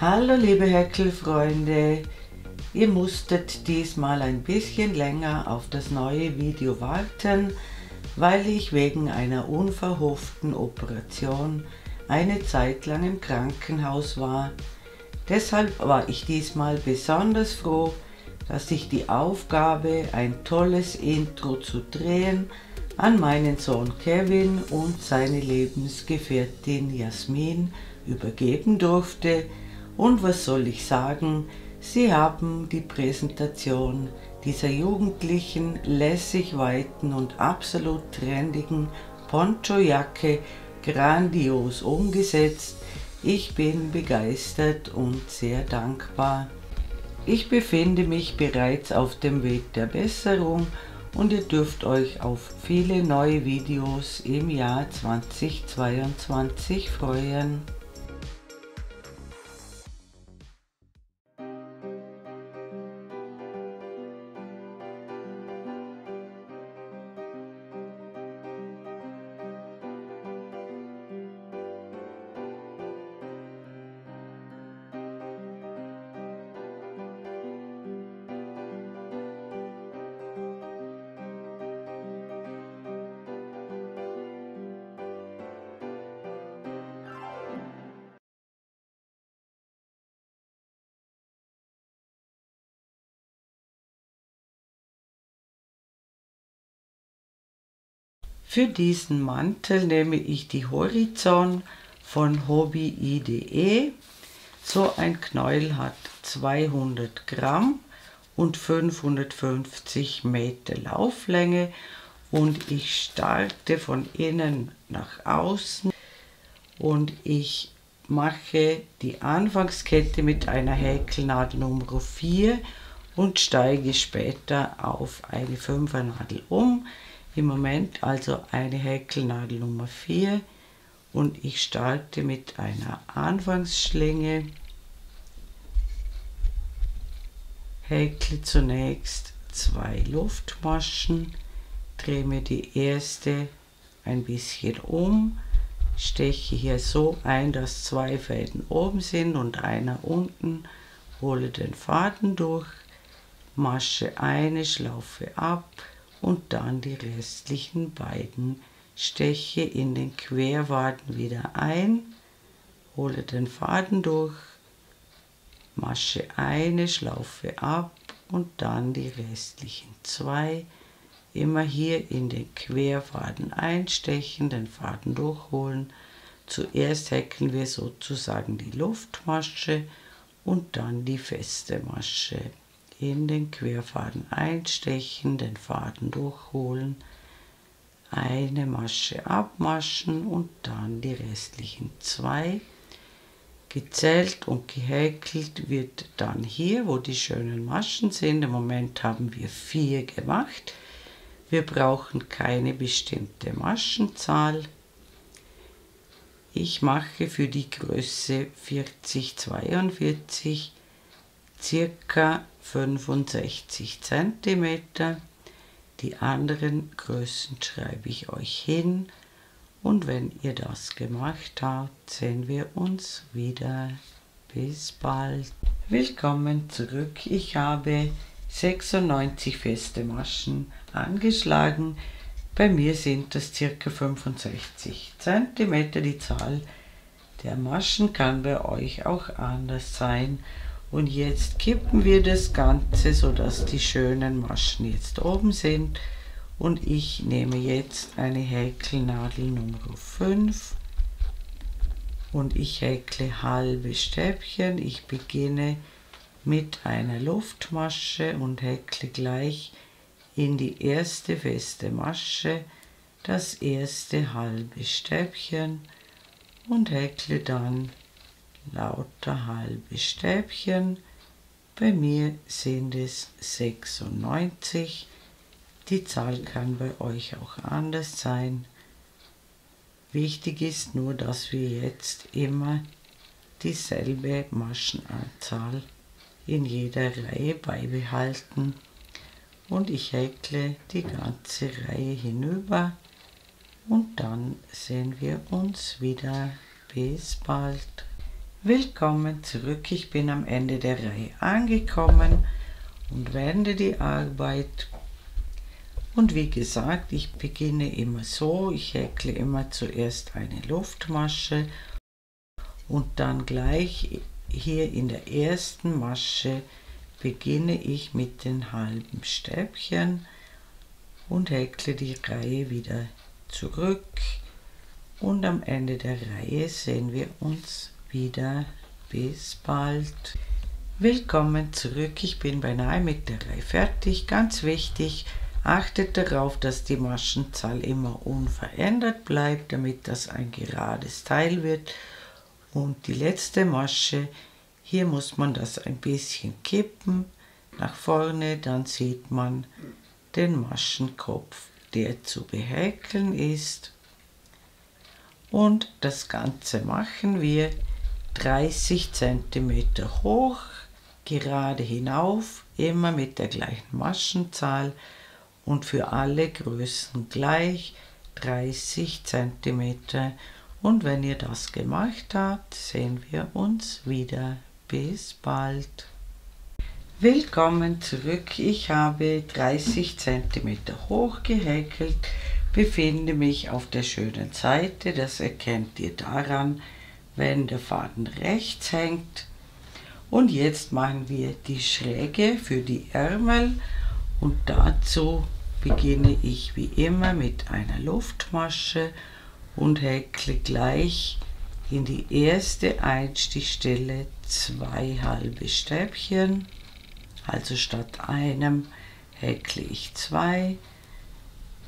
Hallo liebe Häkelfreunde, ihr musstet diesmal ein bisschen länger auf das neue Video warten, weil ich wegen einer unverhofften Operation eine Zeit lang im Krankenhaus war. Deshalb war ich diesmal besonders froh, dass ich die Aufgabe, ein tolles Intro zu drehen, an meinen Sohn Kevin und seine Lebensgefährtin Jasmin übergeben durfte. Und was soll ich sagen, sie haben die Präsentation dieser jugendlichen, lässig weiten und absolut trendigen Ponchojacke grandios umgesetzt. Ich bin begeistert und sehr dankbar. Ich befinde mich bereits auf dem Weg der Besserung und ihr dürft euch auf viele neue Videos im Jahr 2022 freuen. Für diesen Mantel nehme ich die Horizon von hobby.de. So ein Knäuel hat 200 Gramm und 550 Meter Lauflänge und ich starte von innen nach außen und ich mache die Anfangskette mit einer Häkelnadel Nummer 4 und steige später auf eine 5er Nadel um. Im Moment also eine Häkelnadel Nummer 4 und ich starte mit einer Anfangsschlinge, häkle zunächst 2 Luftmaschen, drehe mir die erste ein bisschen um, steche hier so ein, dass 2 Fäden oben sind und einer unten, hole den Faden durch, Masche eine, Schlaufe ab und dann die restlichen beiden Steche in den Querfaden wieder ein, hole den Faden durch, Masche eine, Schlaufe ab und dann die restlichen 2, immer hier in den Querfaden einstechen, den Faden durchholen. Zuerst häkeln wir sozusagen die Luftmasche und dann die feste Masche. In den Querfaden einstechen, den Faden durchholen, eine Masche abmaschen und dann die restlichen 2. Gezählt und gehäkelt wird dann hier, wo die schönen Maschen sind. Im Moment haben wir 4 gemacht. Wir brauchen keine bestimmte Maschenzahl. Ich mache für die Größe 40-42 circa 65 cm. Die anderen Größen schreibe ich euch hin und wenn ihr das gemacht habt, sehen wir uns wieder. Bis bald. Willkommen zurück. Ich habe 96 feste Maschen angeschlagen. Bei mir sind das circa 65 cm. Die Zahl der Maschen kann bei euch auch anders sein. Und jetzt kippen wir das Ganze, sodass die schönen Maschen jetzt oben sind. Und ich nehme jetzt eine Häkelnadel Nummer 5 und ich häkle halbe Stäbchen. Ich beginne mit einer Luftmasche und häkle gleich in die erste feste Masche das erste halbe Stäbchen und häkle dann lauter halbe Stäbchen. Bei mir sind es 96. Die Zahl kann bei euch auch anders sein. Wichtig ist nur, dass wir jetzt immer dieselbe Maschenanzahl in jeder Reihe beibehalten. Und ich häkle die ganze Reihe hinüber und dann sehen wir uns wieder. Bis bald. Willkommen zurück, ich bin am Ende der Reihe angekommen und wende die Arbeit. Und wie gesagt, ich beginne immer so, ich häkle immer zuerst eine Luftmasche und dann gleich hier in der ersten Masche beginne ich mit den halben Stäbchen und häkle die Reihe wieder zurück und am Ende der Reihe sehen wir uns wieder. Bis bald. Willkommen zurück, ich bin beinahe mit der Reihe fertig. Ganz wichtig, achtet darauf, dass die Maschenzahl immer unverändert bleibt, damit das ein gerades Teil wird. Und die letzte Masche, hier muss man das ein bisschen kippen nach vorne, dann sieht man den Maschenkopf, der zu behäkeln ist. Und das Ganze machen wir 30 cm hoch, gerade hinauf, immer mit der gleichen Maschenzahl und für alle Größen gleich 30 cm. Und wenn ihr das gemacht habt, sehen wir uns wieder. Bis bald. Willkommen zurück. Ich habe 30 cm hoch gehäkelt, befinde mich auf der schönen Seite. Das erkennt ihr daran, wenn der Faden rechts hängt. Und jetzt machen wir die Schräge für die Ärmel und dazu beginne ich wie immer mit einer Luftmasche und häkle gleich in die erste Einstichstelle 2 halbe Stäbchen, also statt einem häkle ich 2,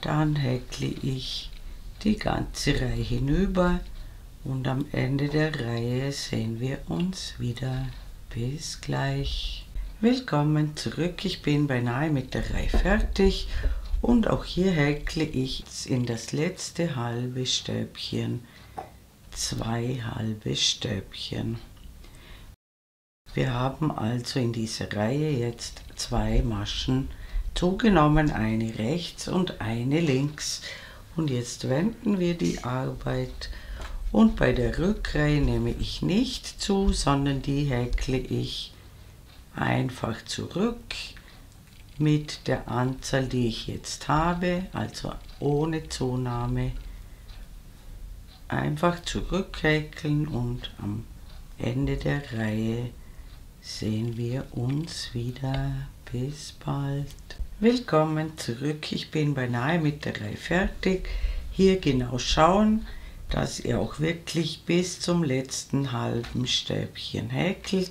dann häkle ich die ganze Reihe hinüber und am Ende der Reihe sehen wir uns wieder. Bis gleich. Willkommen zurück, ich bin beinahe mit der Reihe fertig. Und auch hier häkle ich in das letzte halbe Stäbchen 2 halbe Stäbchen. Wir haben also in dieser Reihe jetzt 2 Maschen zugenommen, eine rechts und eine links. Und jetzt wenden wir die Arbeit und bei der Rückreihe nehme ich nicht zu, sondern die häkle ich einfach zurück mit der Anzahl, die ich jetzt habe, also ohne Zunahme, einfach zurückhäkeln und am Ende der Reihe sehen wir uns wieder. Bis bald. Willkommen zurück, ich bin beinahe mit der Reihe fertig. Hier genau schauen, dass ihr auch wirklich bis zum letzten halben Stäbchen häkelt,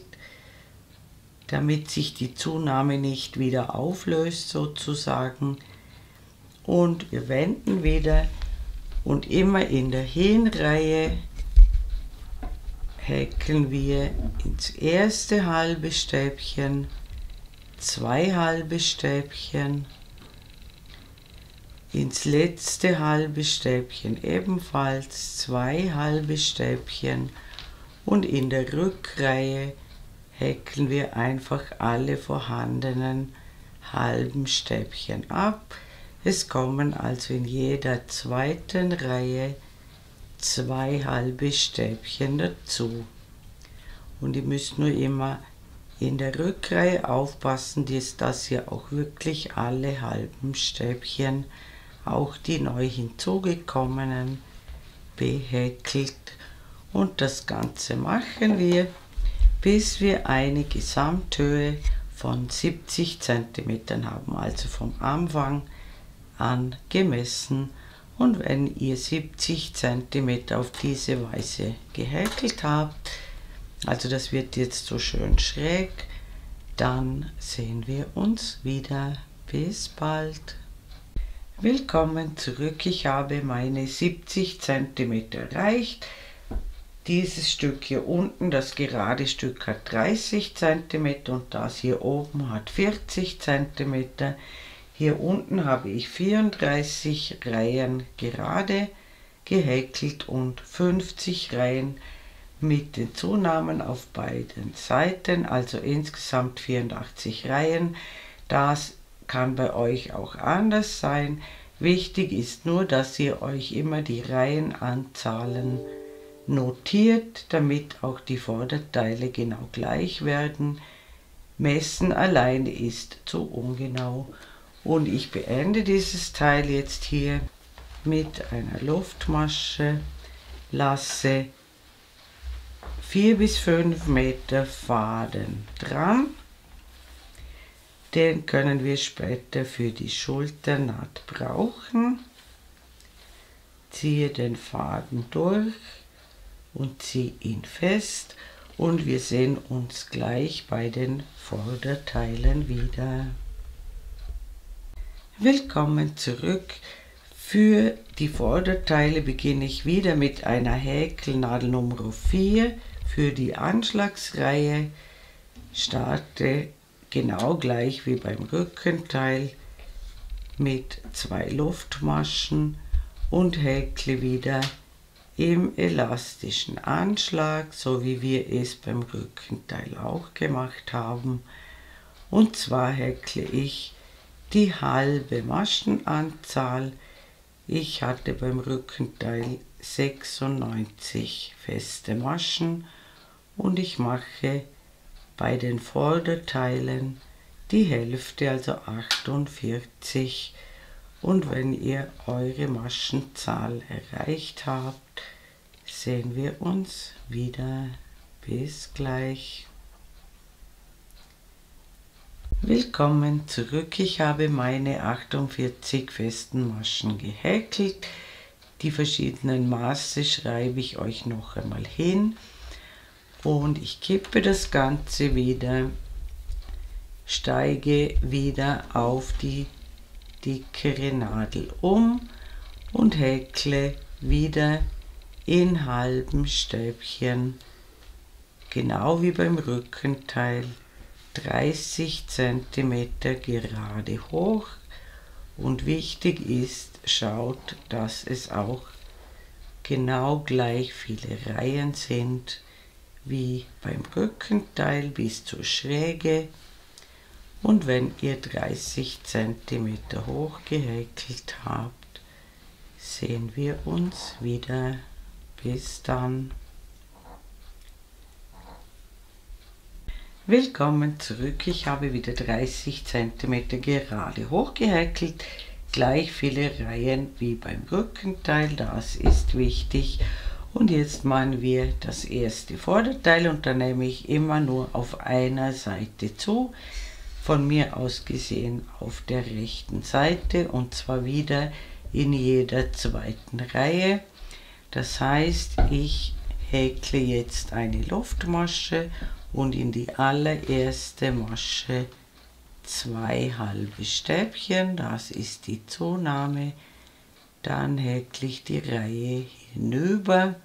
damit sich die Zunahme nicht wieder auflöst sozusagen. Und wir wenden wieder und immer in der Hinreihe häkeln wir ins erste halbe Stäbchen 2 halbe Stäbchen, ins letzte halbe Stäbchen ebenfalls 2 halbe Stäbchen und in der Rückreihe häkeln wir einfach alle vorhandenen halben Stäbchen ab. Es kommen also in jeder zweiten Reihe 2 halbe Stäbchen dazu. Und ihr müsst nur immer in der Rückreihe aufpassen, dass ihr auch wirklich alle halben Stäbchen, auch die neu hinzugekommenen, behäkelt. Und das Ganze machen wir, bis wir eine Gesamthöhe von 70 cm haben, also vom Anfang an gemessen. Und wenn ihr 70 cm auf diese Weise gehäkelt habt, also das wird jetzt so schön schräg, dann sehen wir uns wieder. Bis bald. Willkommen zurück, ich habe meine 70 cm erreicht. Dieses Stück hier unten, das gerade Stück, hat 30 cm und das hier oben hat 40 cm. Hier unten habe ich 34 Reihen gerade gehäkelt und 50 Reihen mit den Zunahmen auf beiden Seiten, also insgesamt 84 Reihen. Das kann bei euch auch anders sein. Wichtig ist nur, dass ihr euch immer die Reihenanzahlen notiert, damit auch die Vorderteile genau gleich werden. Messen alleine ist zu ungenau. Und ich beende dieses Teil jetzt hier mit einer Luftmasche, lasse 4 bis 5 Meter Faden dran. Den können wir später für die Schulternaht brauchen. Ziehe den Faden durch und ziehe ihn fest und wir sehen uns gleich bei den Vorderteilen wieder. Willkommen zurück. Für die Vorderteile beginne ich wieder mit einer Häkelnadel Nummer 4 für die Anschlagsreihe. Starte genau gleich wie beim Rückenteil mit 2 Luftmaschen und häkle wieder im elastischen Anschlag, so wie wir es beim Rückenteil auch gemacht haben. Und zwar häkle ich die halbe Maschenanzahl. Ich hatte beim Rückenteil 96 feste Maschen und ich mache bei den Vorderteilen die Hälfte, also 48. Und wenn ihr eure Maschenzahl erreicht habt, sehen wir uns wieder. Bis gleich. Willkommen zurück. Ich habe meine 48 festen Maschen gehäkelt. Die verschiedenen Maße schreibe ich euch noch einmal hin. Und ich kippe das Ganze wieder, steige wieder auf die dickere Nadel um und häkle wieder in halben Stäbchen, genau wie beim Rückenteil, 30 cm gerade hoch. Und wichtig ist, schaut, dass es auch genau gleich viele Reihen sind wie beim Rückenteil bis zur Schräge. Und wenn ihr 30 cm hoch gehäkelt habt, sehen wir uns wieder. Bis dann. Willkommen zurück. Ich habe wieder 30 cm gerade hoch gehäkelt. Gleich viele Reihen wie beim Rückenteil, das ist wichtig. Und jetzt machen wir das erste Vorderteil und da nehme ich immer nur auf einer Seite zu. Von mir aus gesehen auf der rechten Seite und zwar wieder in jeder zweiten Reihe. Das heißt, ich häkle jetzt eine Luftmasche und in die allererste Masche 2 halbe Stäbchen, das ist die Zunahme. Dann häkle ich die Reihe hinüber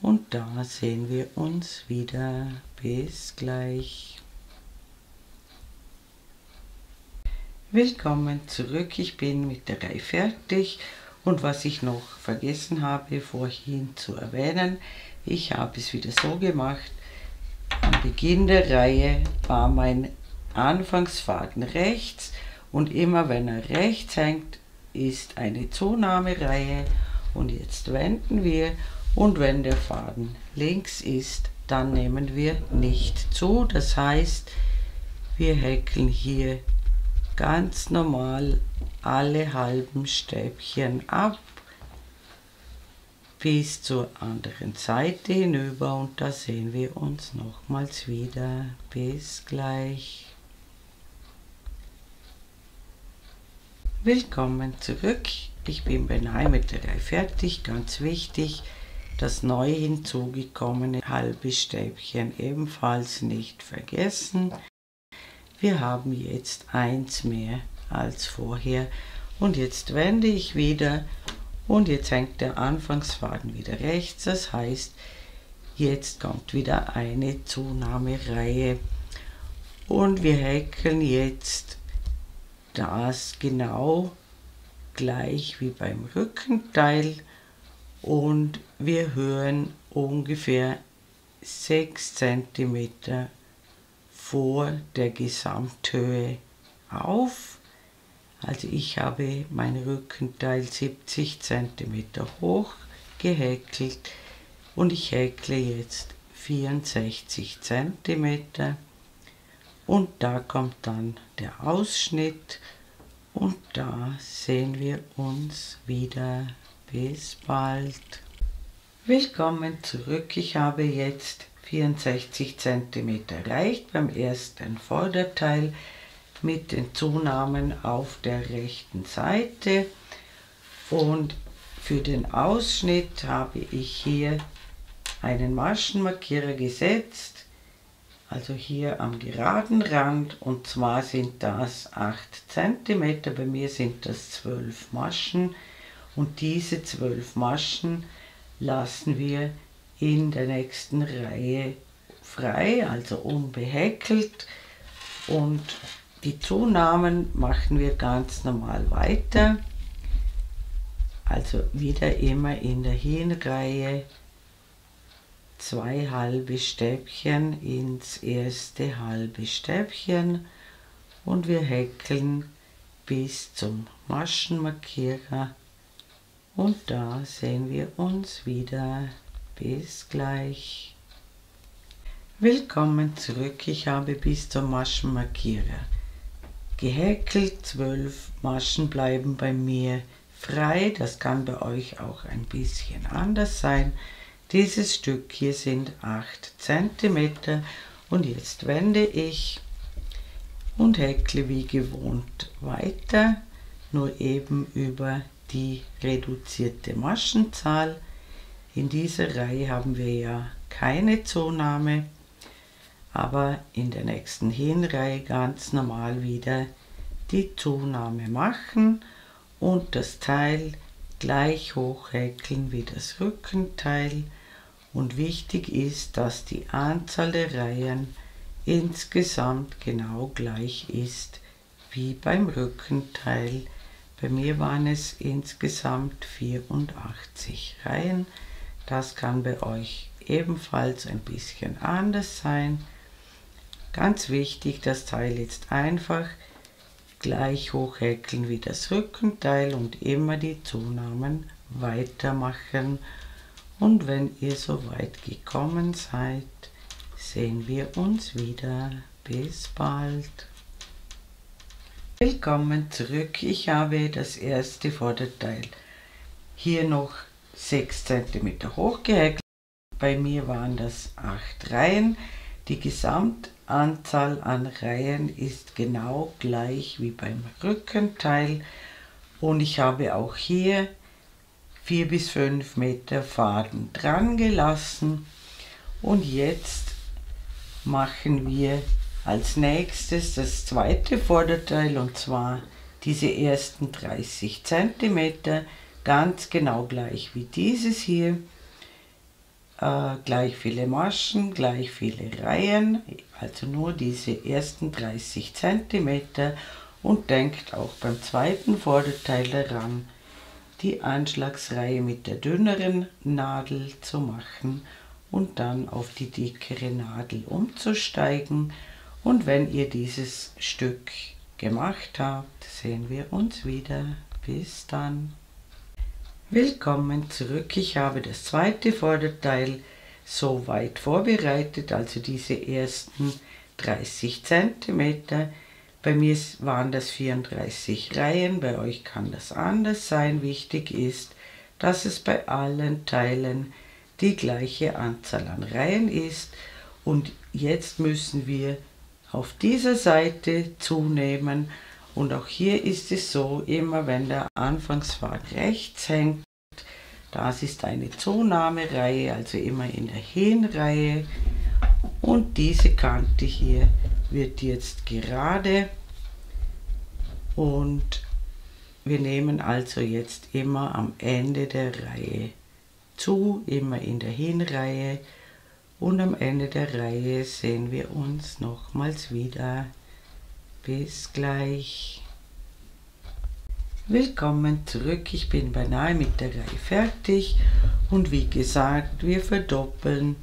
und da sehen wir uns wieder. Bis gleich. Willkommen zurück, ich bin mit der Reihe fertig und was ich noch vergessen habe vorhin zu erwähnen, ich habe es wieder so gemacht, am Beginn der Reihe war mein Anfangsfaden rechts und immer wenn er rechts hängt, ist eine Zunahmereihe und jetzt wenden wir und wenn der Faden links ist, dann nehmen wir nicht zu, das heißt, wir häkeln hier ganz normal alle halben Stäbchen ab bis zur anderen Seite hinüber und da sehen wir uns nochmals wieder. Bis gleich. Willkommen zurück. Ich bin beinahe mit der Reihe fertig. Ganz wichtig, das neu hinzugekommene halbe Stäbchen ebenfalls nicht vergessen. Wir haben jetzt eins mehr als vorher und jetzt wende ich wieder und jetzt hängt der Anfangsfaden wieder rechts, das heißt, jetzt kommt wieder eine Zunahmereihe und wir häkeln jetzt das genau gleich wie beim Rückenteil und wir hören ungefähr 6 cm vor der Gesamthöhe auf. Also ich habe mein Rückenteil 70 cm hoch gehäkelt. und ich häkle jetzt 64 cm und da kommt dann der Ausschnitt und da sehen wir uns wieder. Bis bald. Willkommen zurück. Ich habe jetzt 64 cm erreicht beim ersten Vorderteil mit den Zunahmen auf der rechten Seite, und für den Ausschnitt habe ich hier einen Maschenmarkierer gesetzt, also hier am geraden Rand, und zwar sind das 8 cm, bei mir sind das 12 Maschen, und diese 12 Maschen lassen wir in der nächsten Reihe frei, also unbehäkelt, und die Zunahmen machen wir ganz normal weiter, also wieder immer in der Hinreihe 2 halbe Stäbchen ins erste halbe Stäbchen und wir häkeln bis zum Maschenmarkierer und da sehen wir uns wieder. Bis gleich. Willkommen zurück. Ich habe bis zum Maschenmarkierer gehäkelt. 12 Maschen bleiben bei mir frei. Das kann bei euch auch ein bisschen anders sein. Dieses Stück hier sind 8 cm und jetzt wende ich und häkle wie gewohnt weiter, nur eben über die reduzierte Maschenzahl. In dieser Reihe haben wir ja keine Zunahme, aber in der nächsten Hinreihe ganz normal wieder die Zunahme machen und das Teil gleich hoch häkeln wie das Rückenteil. Und wichtig ist, dass die Anzahl der Reihen insgesamt genau gleich ist wie beim Rückenteil. Bei mir waren es insgesamt 84 Reihen. Das kann bei euch ebenfalls ein bisschen anders sein. Ganz wichtig, das Teil jetzt einfach gleich hoch häkeln wie das Rückenteil und immer die Zunahmen weitermachen. Und wenn ihr so weit gekommen seid, sehen wir uns wieder. Bis bald. Willkommen zurück. Ich habe das erste Vorderteil hier noch 6 cm hochgehäkelt. Bei mir waren das 8 Reihen. Die Gesamtanzahl an Reihen ist genau gleich wie beim Rückenteil und ich habe auch hier 4 bis 5 Meter Faden dran gelassen. Und jetzt machen wir als nächstes das zweite Vorderteil, und zwar diese ersten 30 cm, ganz genau gleich wie dieses hier. Gleich viele Maschen, gleich viele Reihen, also nur diese ersten 30 cm, und denkt auch beim zweiten Vorderteil daran, die Anschlagsreihe mit der dünneren Nadel zu machen und dann auf die dickere Nadel umzusteigen. Und wenn ihr dieses Stück gemacht habt, sehen wir uns wieder. Bis dann. Willkommen zurück. Ich habe das zweite Vorderteil so weit vorbereitet, also diese ersten 30 cm. Bei mir waren das 34 Reihen, bei euch kann das anders sein. Wichtig ist, dass es bei allen Teilen die gleiche Anzahl an Reihen ist. Und jetzt müssen wir auf dieser Seite zunehmen. Und auch hier ist es so, immer wenn der Anfangsfaden rechts hängt, das ist eine Zunahmereihe, also immer in der Hinreihe. Und diese Kante hier wird jetzt gerade und wir nehmen also jetzt immer am Ende der Reihe zu, immer in der Hinreihe, und am Ende der Reihe sehen wir uns nochmals wieder. Bis gleich. Willkommen zurück. Ich bin beinahe mit der Reihe fertig und wie gesagt, wir verdoppeln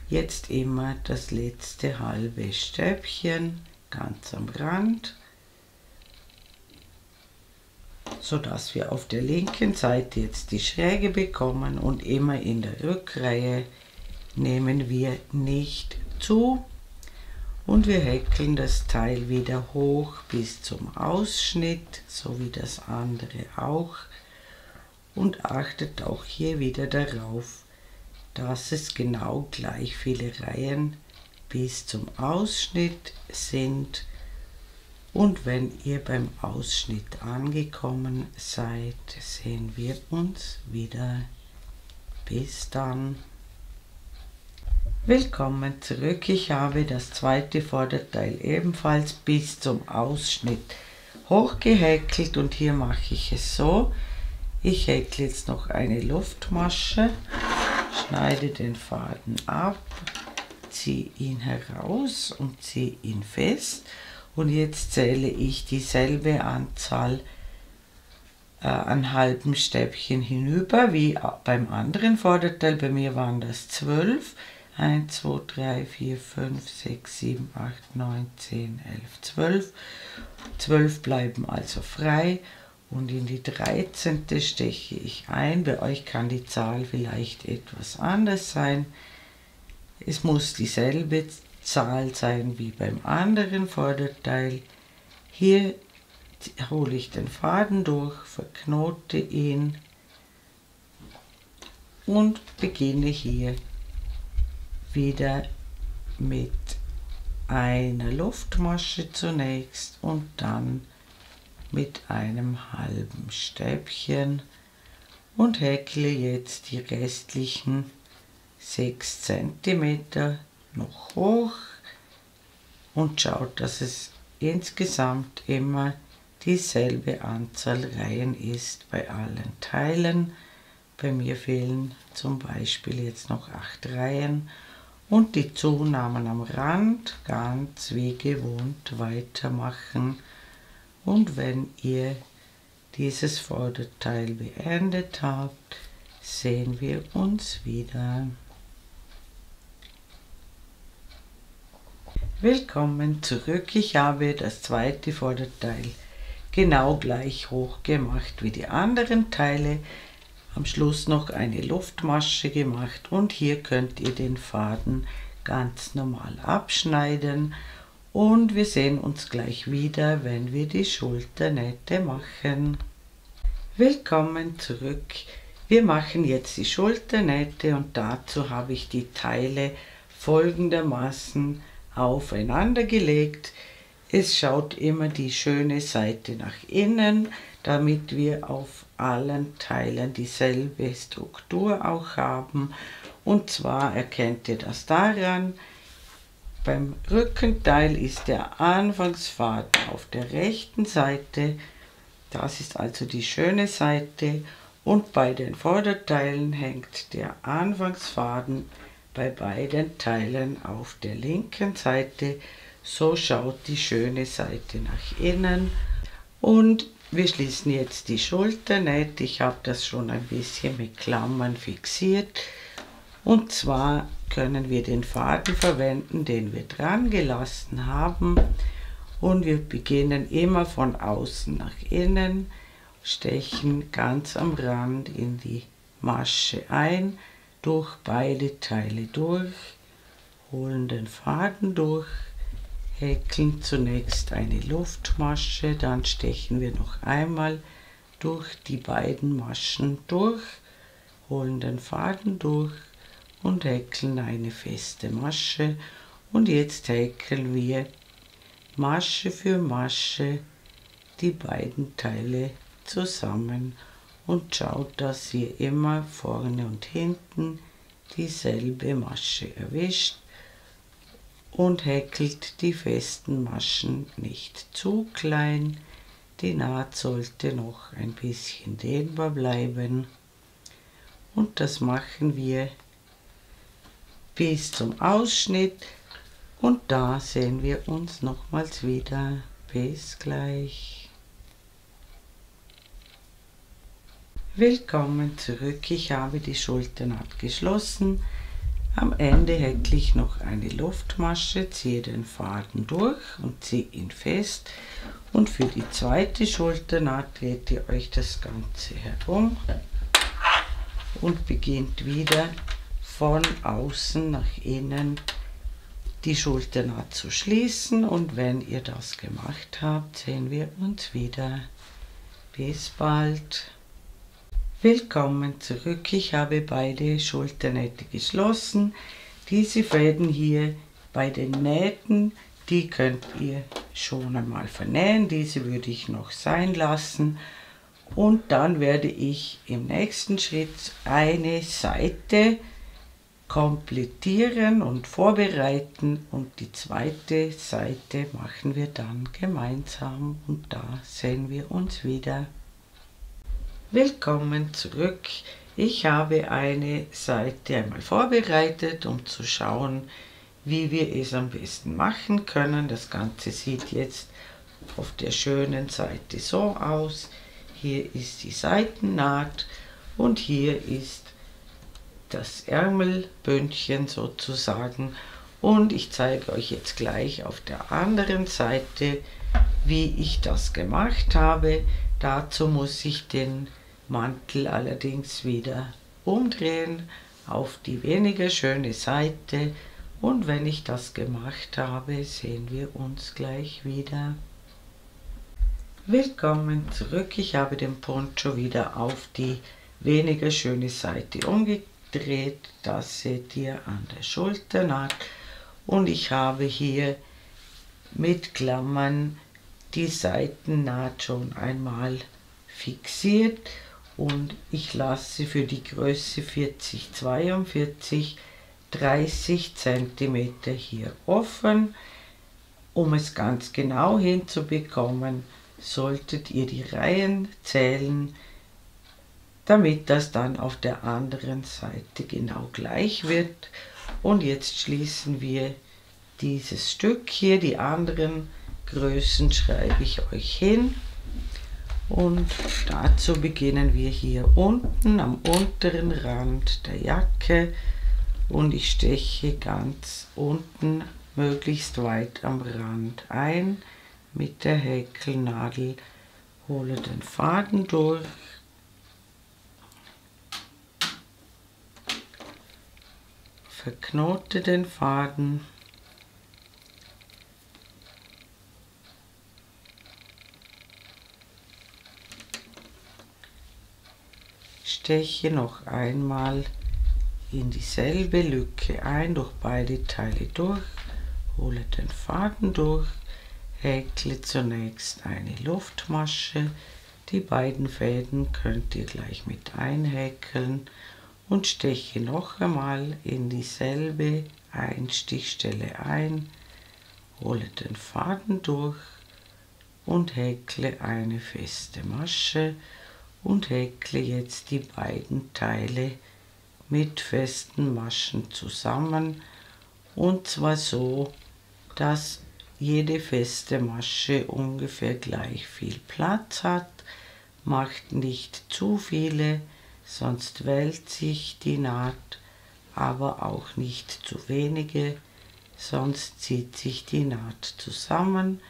jetzt immer das letzte halbe Stäbchen ganz am Rand, so dass wir auf der linken Seite jetzt die Schräge bekommen und immer in der Rückreihe nehmen wir nicht zu und wir häkeln das Teil wieder hoch bis zum Ausschnitt, so wie das andere auch, und achtet auch hier wieder darauf, dass es genau gleich viele Reihen bis zum Ausschnitt sind. Und wenn ihr beim Ausschnitt angekommen seid, sehen wir uns wieder. Bis dann. Willkommen zurück. Ich habe das zweite Vorderteil ebenfalls bis zum Ausschnitt hochgehäkelt und hier mache ich es so. Ich häkle jetzt noch eine Luftmasche, schneide den Faden ab, ziehe ihn heraus und ziehe ihn fest. Und jetzt zähle ich dieselbe Anzahl an halben Stäbchen hinüber wie beim anderen Vorderteil. Bei mir waren das 12. 1, 2, 3, 4, 5, 6, 7, 8, 9, 10, 11, 12. 12 bleiben also frei und in die 13. steche ich ein. Bei euch kann die Zahl vielleicht etwas anders sein. Es muss dieselbe Zahl sein wie beim anderen Vorderteil. Hier hole ich den Faden durch, verknote ihn und beginne hier wieder mit einer Luftmasche zunächst und dann mit einem halben Stäbchen und häkle jetzt die restlichen 6 cm noch hoch und schaut, dass es insgesamt immer dieselbe Anzahl Reihen ist bei allen Teilen. Bei mir fehlen zum Beispiel jetzt noch 8 Reihen und die Zunahmen am Rand ganz wie gewohnt weitermachen. Und wenn ihr dieses Vorderteil beendet habt, sehen wir uns wieder. Willkommen zurück. Ich habe das zweite Vorderteil genau gleich hoch gemacht wie die anderen Teile. Am Schluss noch eine Luftmasche gemacht und hier könnt ihr den Faden ganz normal abschneiden und wir sehen uns gleich wieder, wenn wir die Schulternähte machen. Willkommen zurück. Wir machen jetzt die Schulternähte und dazu habe ich die Teile folgendermaßen aufeinander gelegt. Es schaut immer die schöne Seite nach innen, damit wir auf allen Teilen dieselbe Struktur auch haben. Und zwar erkennt ihr das daran, beim Rückenteil ist der Anfangsfaden auf der rechten Seite, das ist also die schöne Seite, und bei den Vorderteilen hängt der Anfangsfaden bei beiden Teilen auf der linken Seite. So schaut die schöne Seite nach innen und wir schließen jetzt die Schulternähte. Ich habe das schon ein bisschen mit Klammern fixiert und zwar können wir den Faden verwenden, den wir dran gelassen haben und wir beginnen immer von außen nach innen, stechen ganz am Rand in die Masche ein, durch beide Teile durch, holen den Faden durch, häkeln zunächst eine Luftmasche, dann stechen wir noch einmal durch die beiden Maschen durch, holen den Faden durch und häkeln eine feste Masche und jetzt häkeln wir Masche für Masche die beiden Teile zusammen und schaut, dass ihr immer vorne und hinten dieselbe Masche erwischt und häkelt die festen Maschen nicht zu klein. Die Naht sollte noch ein bisschen dehnbar bleiben und das machen wir bis zum Ausschnitt und da sehen wir uns nochmals wieder. Bis gleich. Willkommen zurück. Ich habe die Schultern abgeschlossen. Am Ende häkle ich noch eine Luftmasche, ziehe den Faden durch und ziehe ihn fest. Und für die zweite Schulternaht dreht ihr euch das Ganze herum und beginnt wieder von außen nach innen die Schulternaht zu schließen, und wenn ihr das gemacht habt, sehen wir uns wieder. Bis bald. Willkommen zurück. Ich habe beide Schulternähte geschlossen. Diese Fäden hier bei den Nähten, die könnt ihr schon einmal vernähen. Diese würde ich noch sein lassen. Und dann werde ich im nächsten Schritt eine Seite komplettieren und vorbereiten, und die zweite Seite machen wir dann gemeinsam, und da sehen wir uns wieder. Willkommen zurück. Ich habe eine Seite einmal vorbereitet, um zu schauen, wie wir es am besten machen können. Das Ganze sieht jetzt auf der schönen Seite so aus. Hier ist die Seitennaht und hier ist das Ärmelbündchen sozusagen, und ich zeige euch jetzt gleich auf der anderen Seite, wie ich das gemacht habe. Dazu muss ich den Mantel allerdings wieder umdrehen auf die weniger schöne Seite, und wenn ich das gemacht habe, sehen wir uns gleich wieder. Willkommen zurück. Ich habe den Poncho wieder auf die weniger schöne Seite umgedreht. Das seht ihr an der Schulternaht, und ich habe hier mit Klammern die Seitennaht schon einmal fixiert, und ich lasse für die Größe 40-42 30 cm hier offen. Um es ganz genau hinzubekommen, solltet ihr die Reihen zählen, damit das dann auf der anderen Seite genau gleich wird. Und jetzt schließen wir dieses Stück hier. Die anderen Größen schreibe ich euch hin, und dazu beginnen wir hier unten am unteren Rand der Jacke, und ich steche ganz unten möglichst weit am Rand ein mit der Häkelnadel, hole den Faden durch, verknote den Faden, steche noch einmal in dieselbe Lücke ein, durch beide Teile durch, hole den Faden durch, häkle zunächst eine Luftmasche. Die beiden Fäden könnt ihr gleich mit einhäkeln, und steche noch einmal in dieselbe Einstichstelle ein, hole den Faden durch und häkle eine feste Masche, und häkle jetzt die beiden Teile mit festen Maschen zusammen, und zwar so, dass jede feste Masche ungefähr gleich viel Platz hat. Macht nicht zu viele, sonst wälzt sich die Naht, aber auch nicht zu wenige, sonst zieht sich die Naht zusammen.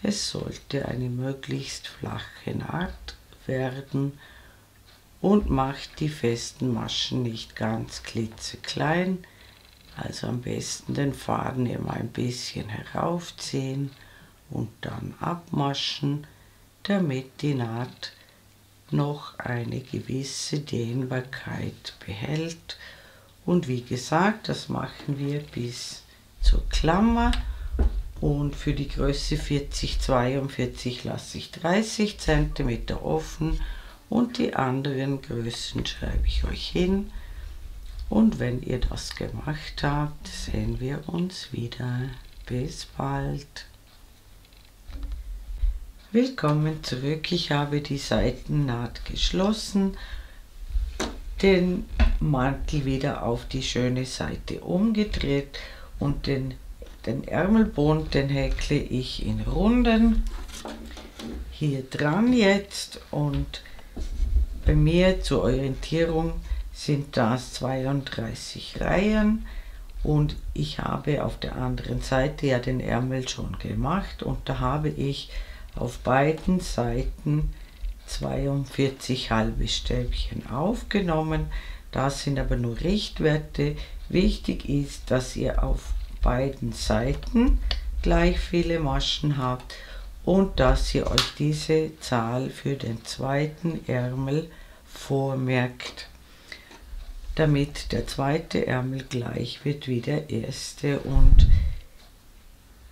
Es sollte eine möglichst flache Naht werden, und macht die festen Maschen nicht ganz klitzeklein. Also am besten den Faden immer ein bisschen heraufziehen und dann abmaschen, damit die Naht noch eine gewisse Dehnbarkeit behält. Und wie gesagt, das machen wir bis zur Klammer, und für die Größe 40-42 lasse ich 30 cm offen, und die anderen Größen schreibe ich euch hin. Und wenn ihr das gemacht habt, sehen wir uns wieder. Bis bald. Willkommen zurück. Ich habe die Seitennaht geschlossen, den Mantel wieder auf die schöne Seite umgedreht, und den Ärmelbund, den häkle ich in Runden hier dran jetzt, und bei mir zur Orientierung sind das 32 Reihen, und ich habe auf der anderen Seite ja den Ärmel schon gemacht, und da habe ich auf beiden Seiten 42 halbe Stäbchen aufgenommen. Das sind aber nur Richtwerte. Wichtig ist, dass ihr auf beiden Seiten gleich viele Maschen habt und dass ihr euch diese Zahl für den zweiten Ärmel vormerkt, damit der zweite Ärmel gleich wird wie der erste. Und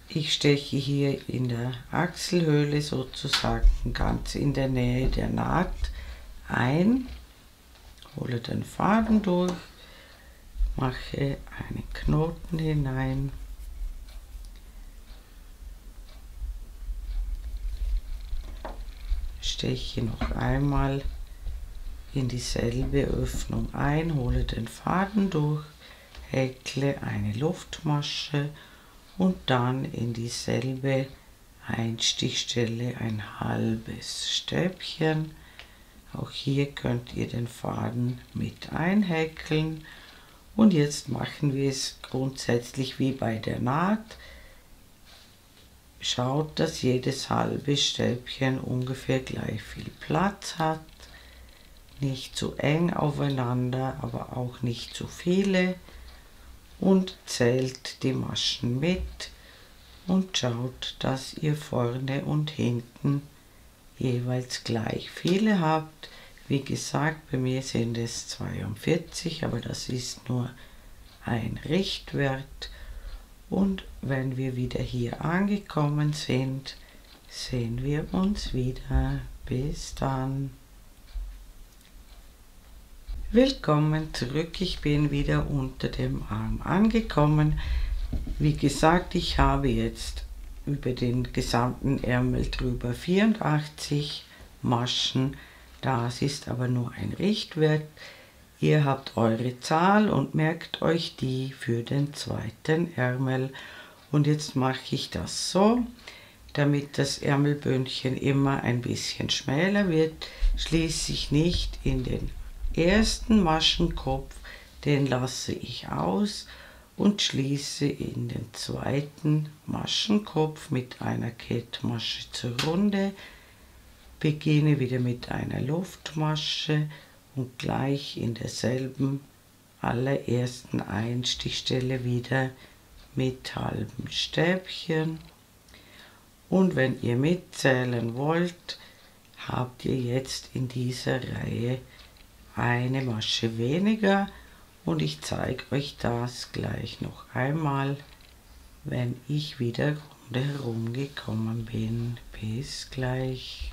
ich steche hier in der Achselhöhle sozusagen ganz in der Nähe der Naht ein, hole den Faden durch, mache einen Knoten hinein, steche noch einmal in dieselbe Öffnung ein, hole den Faden durch, häkle eine Luftmasche und dann in dieselbe Einstichstelle ein halbes Stäbchen. Auch hier könnt ihr den Faden mit einhäkeln. Und jetzt machen wir es grundsätzlich wie bei der Naht. Schaut, dass jedes halbe Stäbchen ungefähr gleich viel Platz hat. Nicht zu eng aufeinander, aber auch nicht zu viele. Und zählt die Maschen mit und schaut, dass ihr vorne und hinten jeweils gleich viele habt. Wie gesagt, bei mir sind es 42, aber das ist nur ein Richtwert. Und wenn wir wieder hier angekommen sind, sehen wir uns wieder. Bis dann. Willkommen zurück, ich bin wieder unter dem Arm angekommen. Wie gesagt, ich habe jetzt über den gesamten Ärmel drüber 84 Maschen. Das ist aber nur ein Richtwert. Ihr habt eure Zahl und merkt euch die für den zweiten Ärmel. Und jetzt mache ich das so, damit das Ärmelbündchen immer ein bisschen schmäler wird, schließe ich nicht in den ersten Maschenkopf, den lasse ich aus und schließe in den zweiten Maschenkopf mit einer Kettmasche zur Runde, beginne wieder mit einer Luftmasche und gleich in derselben allerersten Einstichstelle wieder mit halben Stäbchen. Und wenn ihr mitzählen wollt, habt ihr jetzt in dieser Reihe eine Masche weniger und ich zeige euch das gleich noch einmal, wenn ich wieder rundherum gekommen bin. Bis gleich.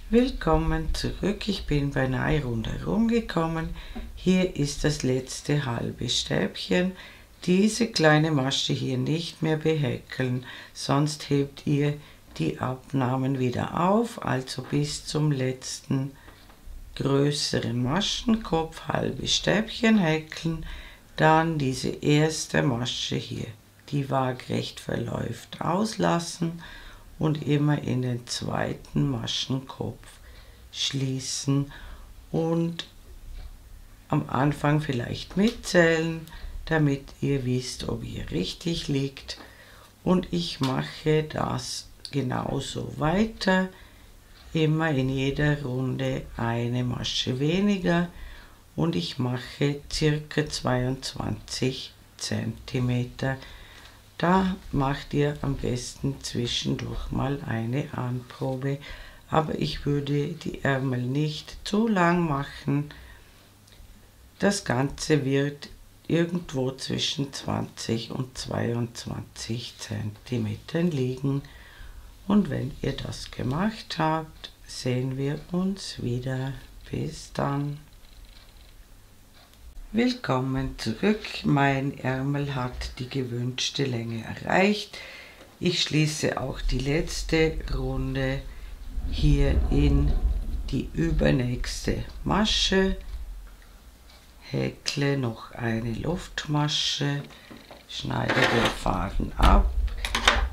Willkommen zurück, ich bin beinahe rundherum gekommen. Hier ist das letzte halbe Stäbchen. Diese kleine Masche hier nicht mehr behäkeln, sonst hebt ihr die Abnahmen wieder auf, also bis zum letzten größeren Maschenkopf halbe Stäbchen häkeln, dann diese erste Masche hier, die waagrecht verläuft, auslassen und immer in den zweiten Maschenkopf schließen und am Anfang vielleicht mitzählen, damit ihr wisst, ob ihr richtig liegt. Und ich mache das genauso weiter. Immer in jeder Runde eine Masche weniger und ich mache circa 22 cm. Da macht ihr am besten zwischendurch mal eine Anprobe, aber ich würde die Ärmel nicht zu lang machen. Das Ganze wird irgendwo zwischen 20 und 22 cm liegen. Und wenn ihr das gemacht habt, sehen wir uns wieder. Bis dann. Willkommen zurück. Mein Ärmel hat die gewünschte Länge erreicht. Ich schließe auch die letzte Runde hier in die übernächste Masche. Häkle noch eine Luftmasche, schneide den Faden ab,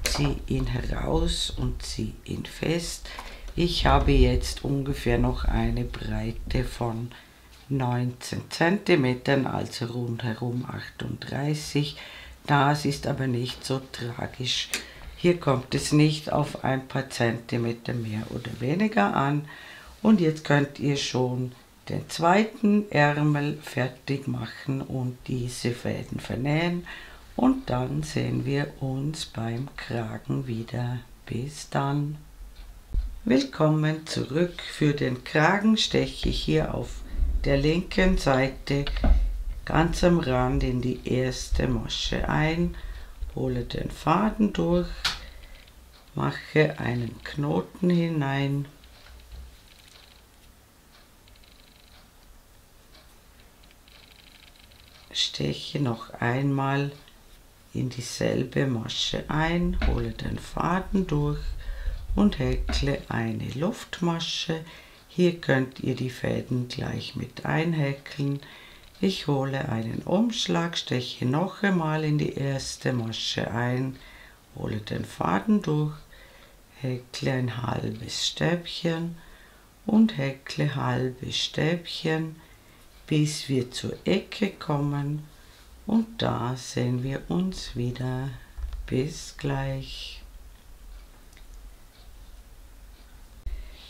ziehe ihn heraus und ziehe ihn fest. Ich habe jetzt ungefähr noch eine Breite von 19 cm, also rundherum 38. Das ist aber nicht so tragisch. Hier kommt es nicht auf ein paar Zentimeter mehr oder weniger an. Und jetzt könnt ihr schon den zweiten Ärmel fertig machen und diese Fäden vernähen und dann sehen wir uns beim Kragen wieder. Bis dann. Willkommen zurück. Für den Kragen steche ich hier auf der linken Seite ganz am Rand in die erste Masche ein, hole den Faden durch, mache einen Knoten hinein, steche noch einmal in dieselbe Masche ein, hole den Faden durch und häkle eine Luftmasche. Hier könnt ihr die Fäden gleich mit einhäkeln. Ich hole einen Umschlag, steche noch einmal in die erste Masche ein, hole den Faden durch, häkle ein halbes Stäbchen und häkle halbe Stäbchen, bis wir zur Ecke kommen und da sehen wir uns wieder. Bis gleich.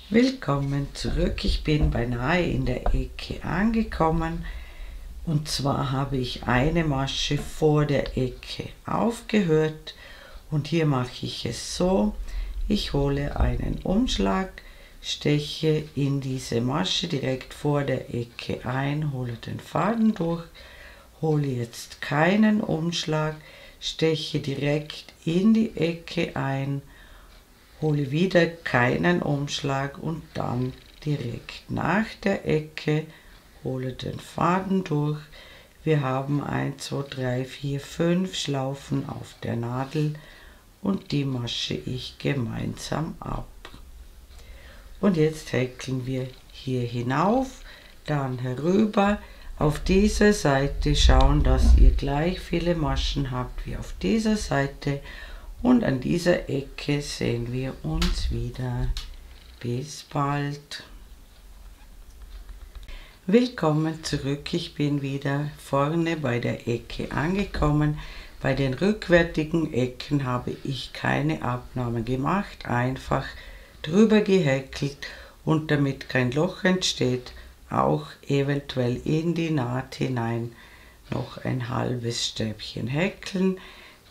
Willkommen zurück. Ich bin beinahe in der Ecke angekommen. Und zwar habe ich eine Masche vor der Ecke aufgehört und hier mache ich es so, ich hole einen Umschlag, steche in diese Masche direkt vor der Ecke ein, hole den Faden durch, hole jetzt keinen Umschlag, steche direkt in die Ecke ein, hole wieder keinen Umschlag und dann direkt nach der Ecke hole den Faden durch. Wir haben 1, 2, 3, 4, 5 Schlaufen auf der Nadel und die masche ich gemeinsam ab. Und jetzt häkeln wir hier hinauf, dann herüber. Auf dieser Seite schauen, dass ihr gleich viele Maschen habt wie auf dieser Seite und an dieser Ecke sehen wir uns wieder. Bis bald. Willkommen zurück, ich bin wieder vorne bei der Ecke angekommen. Bei den rückwärtigen Ecken habe ich keine Abnahmen gemacht, einfach drüber gehäkelt und damit kein Loch entsteht, auch eventuell in die Naht hinein noch ein halbes Stäbchen häkeln,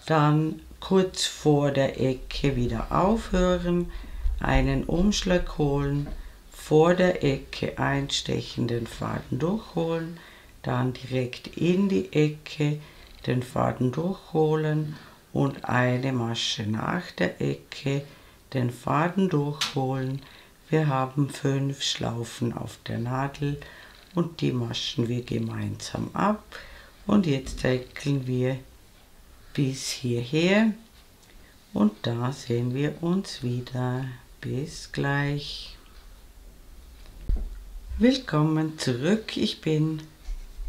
dann kurz vor der Ecke wieder aufhören, einen Umschlag holen, vor der Ecke einstechen, den Faden durchholen, dann direkt in die Ecke den Faden durchholen und eine Masche nach der Ecke den Faden durchholen. Wir haben 5 Schlaufen auf der Nadel und die maschen wir gemeinsam ab und jetzt häkeln wir bis hierher und da sehen wir uns wieder. Bis gleich. Willkommen zurück, ich bin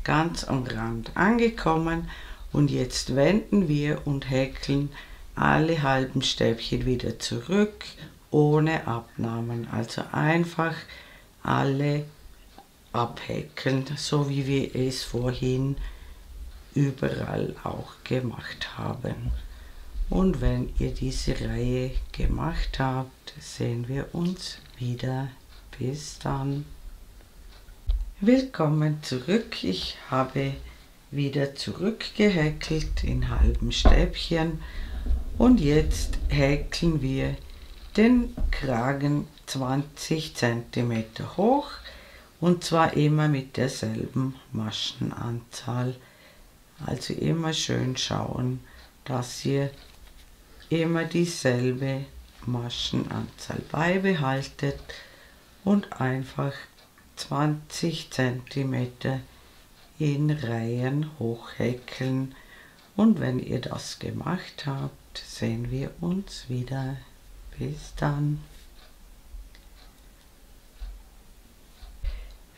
ganz am Rand angekommen und jetzt wenden wir und häkeln alle halben Stäbchen wieder zurück, ohne Abnahmen, also einfach alle abhäkeln, so wie wir es vorhin überall auch gemacht haben. Und wenn ihr diese Reihe gemacht habt, sehen wir uns wieder. Bis dann. Willkommen zurück. Ich habe wieder zurückgehäkelt in halben Stäbchen und jetzt häkeln wir den Kragen 20 cm hoch und zwar immer mit derselben Maschenanzahl. Also immer schön schauen, dass ihr immer dieselbe Maschenanzahl beibehaltet und einfach 20 cm in Reihen hochhäkeln und wenn ihr das gemacht habt, sehen wir uns wieder. Bis dann.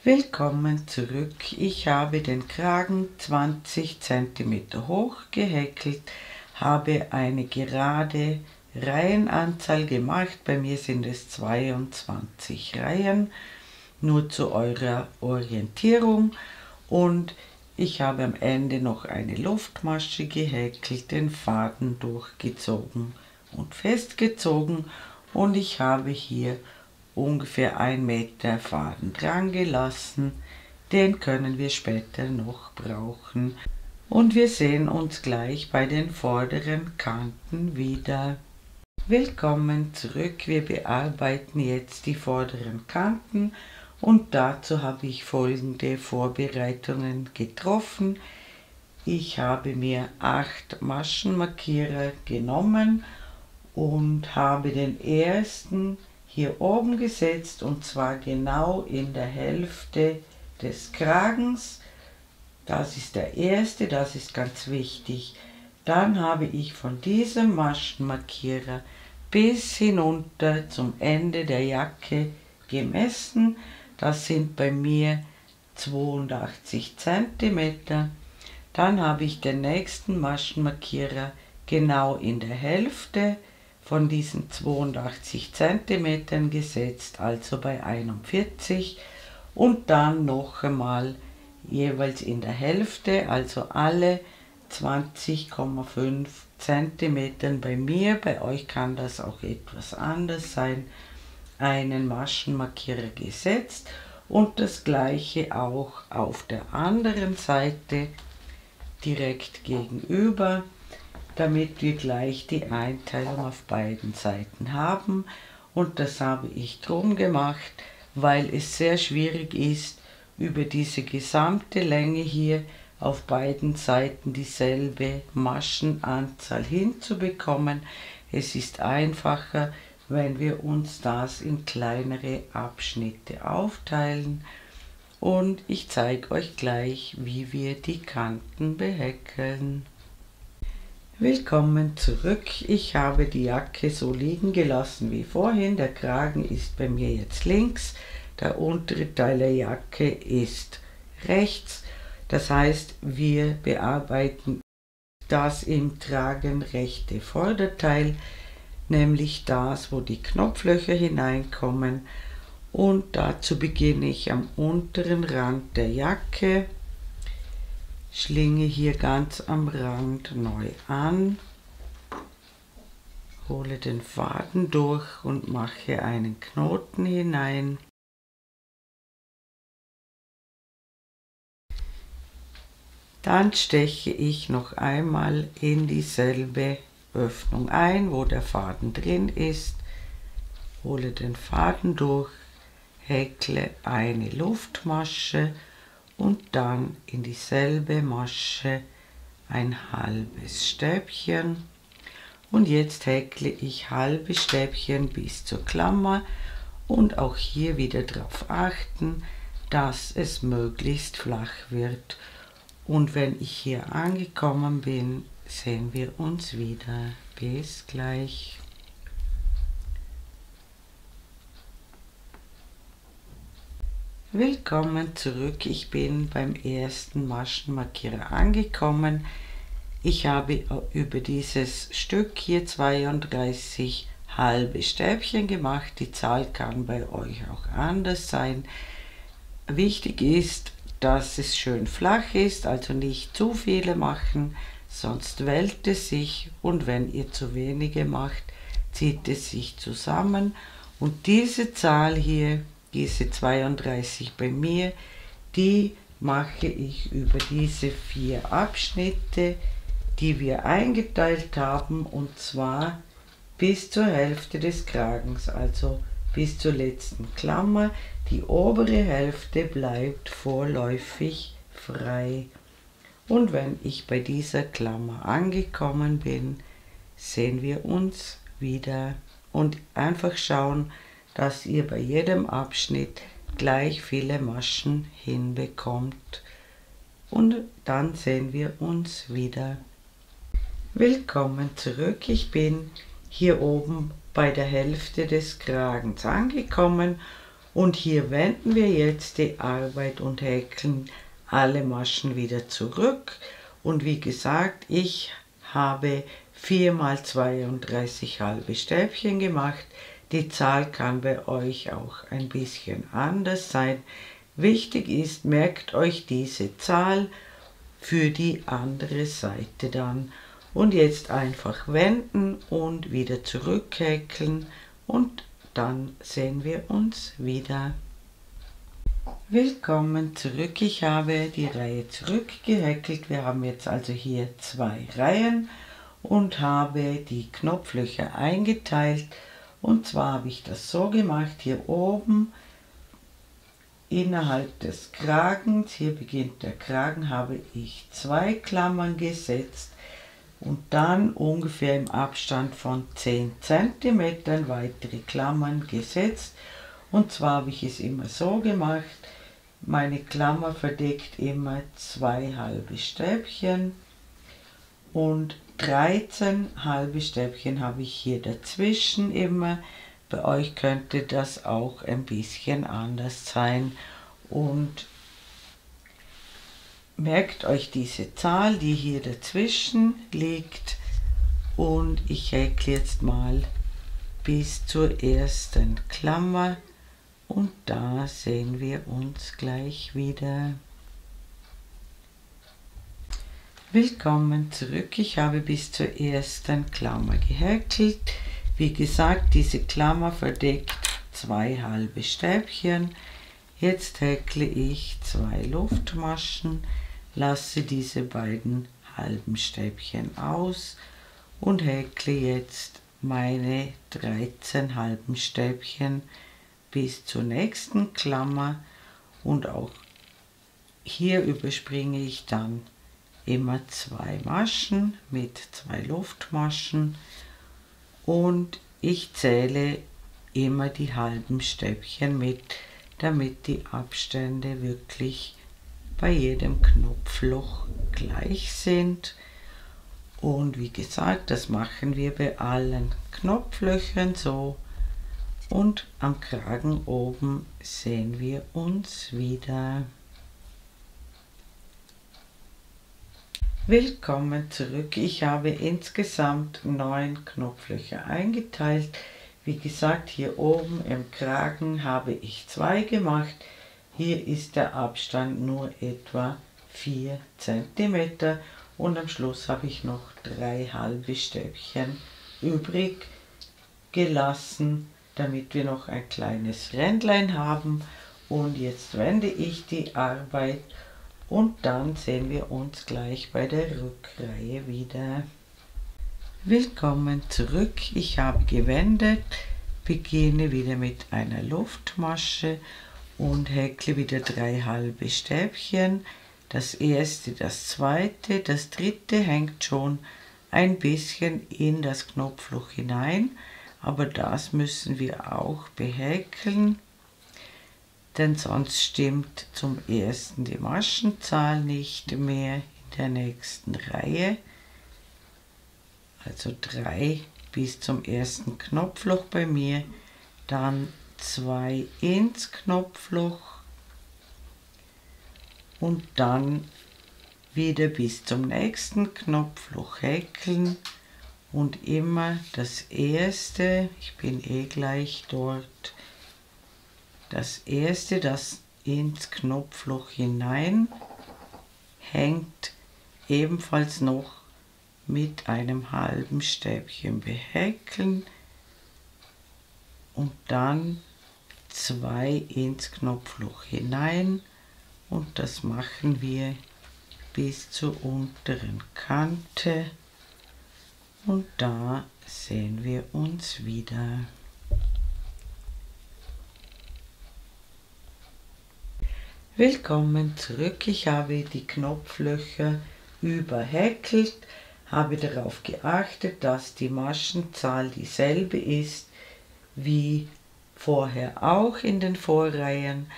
Willkommen zurück. Ich habe den Kragen 20 cm hoch gehäkelt, habe eine gerade Reihenanzahl gemacht. Bei mir sind es 22 Reihen. Nur zu eurer Orientierung und ich habe am Ende noch eine Luftmasche gehäkelt, den Faden durchgezogen und festgezogen und ich habe hier ungefähr 1 Meter Faden dran gelassen, Den können wir später noch brauchen. Und wir sehen uns gleich bei den vorderen Kanten wieder. Willkommen zurück, wir bearbeiten jetzt die vorderen Kanten und dazu habe ich folgende Vorbereitungen getroffen. Ich habe mir 8 Maschenmarkierer genommen und habe den ersten hier oben gesetzt und zwar genau in der Hälfte des Kragens. Das ist der erste, das ist ganz wichtig. Dann habe ich von diesem Maschenmarkierer bis hinunter zum Ende der Jacke gemessen. Das sind bei mir 82 cm. Dann habe ich den nächsten Maschenmarkierer genau in der Hälfte von diesen 82 cm gesetzt, also bei 41. Und dann noch einmal jeweils in der Hälfte, also alle 20,5 cm bei mir, bei euch kann das auch etwas anders sein, einen Maschenmarkierer gesetzt und das gleiche auch auf der anderen Seite direkt gegenüber, damit wir gleich die Einteilung auf beiden Seiten haben. Und das habe ich drum gemacht, weil es sehr schwierig ist, über diese gesamte Länge hier auf beiden Seiten dieselbe Maschenanzahl hinzubekommen. Es ist einfacher, wenn wir uns das in kleinere Abschnitte aufteilen. Und ich zeige euch gleich, wie wir die Kanten behäkeln. Willkommen zurück. Ich habe die Jacke so liegen gelassen wie vorhin. Der Kragen ist bei mir jetzt links. Der untere Teil der Jacke ist rechts. Das heißt, wir bearbeiten das im Tragen rechte Vorderteil, nämlich das, wo die Knopflöcher hineinkommen. Und dazu beginne ich am unteren Rand der Jacke, schlinge hier ganz am Rand neu an, hole den Faden durch und mache einen Knoten hinein. Dann steche ich noch einmal in dieselbe Öffnung ein, wo der Faden drin ist, hole den Faden durch, häkle eine Luftmasche und dann in dieselbe Masche ein halbes Stäbchen. Und jetzt häkle ich halbe Stäbchen bis zur Klammer und auch hier wieder darauf achten, dass es möglichst flach wird. Und wenn ich hier angekommen bin, sehen wir uns wieder. Bis gleich. Willkommen zurück. Ich bin beim ersten Maschenmarkierer angekommen. Ich habe über dieses Stück hier 32 halbe Stäbchen gemacht. Die Zahl kann bei euch auch anders sein. Wichtig ist, dass es schön flach ist, also nicht zu viele machen, sonst wellt es sich und wenn ihr zu wenige macht, zieht es sich zusammen. Und diese Zahl hier, diese 32 bei mir, die mache ich über diese 4 Abschnitte, die wir eingeteilt haben, und zwar bis zur Hälfte des Kragens, also bis zur letzten Klammer. Die obere Hälfte bleibt vorläufig frei. Und wenn ich bei dieser Klammer angekommen bin, sehen wir uns wieder. Und einfach schauen, dass ihr bei jedem Abschnitt gleich viele Maschen hinbekommt. Und dann sehen wir uns wieder. Willkommen zurück. Ich bin hier oben bei der Hälfte des Kragens angekommen und hier wenden wir jetzt die Arbeit und häkeln alle Maschen wieder zurück. Und wie gesagt, ich habe 4 mal 32 halbe Stäbchen gemacht. Die Zahl kann bei euch auch ein bisschen anders sein. Wichtig ist, merkt euch diese Zahl für die andere Seite dann. Und jetzt einfach wenden und wieder zurückhäkeln und dann sehen wir uns wieder. Willkommen zurück. Ich habe die Reihe zurückgehäkelt. Wir haben jetzt also hier 2 Reihen und habe die Knopflöcher eingeteilt. Und zwar habe ich das so gemacht, hier oben innerhalb des Kragens, hier beginnt der Kragen, habe ich 2 Klammern gesetzt und dann ungefähr im Abstand von 10 cm weitere Klammern gesetzt. Und zwar habe ich es immer so gemacht, meine Klammer verdeckt immer 2 halbe Stäbchen und 13 halbe Stäbchen habe ich hier dazwischen immer. Bei euch könnte das auch ein bisschen anders sein und merkt euch diese Zahl, die hier dazwischen liegt, und ich häkle jetzt mal bis zur ersten Klammer. Und da sehen wir uns gleich wieder. Willkommen zurück. Ich habe bis zur ersten Klammer gehäkelt. Wie gesagt, diese Klammer verdeckt 2 halbe Stäbchen. Jetzt häkle ich 2 Luftmaschen, lasse diese beiden halben Stäbchen aus und häkle jetzt meine 13 halben Stäbchen bis zur nächsten Klammer, und auch hier überspringe ich dann immer 2 Maschen mit 2 Luftmaschen und ich zähle immer die halben Stäbchen mit, damit die Abstände wirklich bei jedem Knopfloch gleich sind. Und wie gesagt, das machen wir bei allen Knopflöchern so. Und am Kragen oben sehen wir uns wieder. Willkommen zurück. Ich habe insgesamt 9 Knopflöcher eingeteilt. Wie gesagt, hier oben im Kragen habe ich 2 gemacht. Hier ist der Abstand nur etwa 4 cm und am Schluss habe ich noch 3 halbe Stäbchen übrig gelassen, damit wir noch ein kleines Rändlein haben. Und jetzt wende ich die Arbeit und dann sehen wir uns gleich bei der Rückreihe wieder. Willkommen zurück. Ich habe gewendet, beginne wieder mit einer Luftmasche und häkle wieder 3 halbe Stäbchen. Das erste, das zweite, das dritte hängt schon ein bisschen in das Knopfloch hinein. Aber das müssen wir auch behäkeln, denn sonst stimmt zum ersten die Maschenzahl nicht mehr in der nächsten Reihe. Also 3 bis zum ersten Knopfloch bei mir, dann 2 ins Knopfloch und dann wieder bis zum nächsten Knopfloch häkeln. Und immer das erste, ich bin gleich dort, das erste, das ins Knopfloch hinein hängt, ebenfalls noch mit einem halben Stäbchen behäkeln und dann 2 ins Knopfloch hinein, und das machen wir bis zur unteren Kante. Und da sehen wir uns wieder. Willkommen zurück. Ich habe die Knopflöcher überhäkelt, habe darauf geachtet, dass die Maschenzahl dieselbe ist wie vorher auch in den Vorreihen.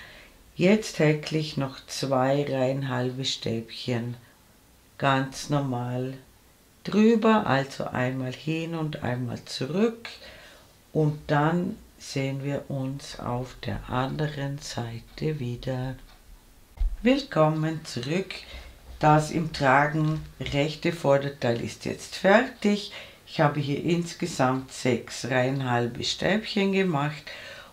Jetzt häkle ich noch 2 Reihen halbe Stäbchen ganz normal drüber, also einmal hin und einmal zurück, und dann sehen wir uns auf der anderen Seite wieder. Willkommen zurück. Das im Tragen rechte Vorderteil ist jetzt fertig. Ich habe hier insgesamt 6 Reihen halbe Stäbchen gemacht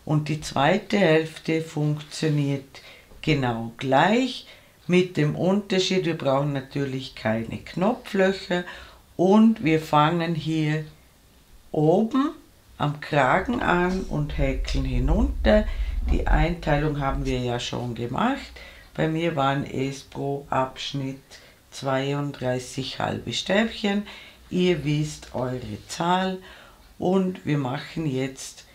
und die zweite Hälfte funktioniert genau gleich, mit dem Unterschied, wir brauchen natürlich keine Knopflöcher. Und wir fangen hier oben am Kragen an und häkeln hinunter. Die Einteilung haben wir ja schon gemacht. Bei mir waren es pro Abschnitt 32 halbe Stäbchen. Ihr wisst eure Zahl und wir machen jetzt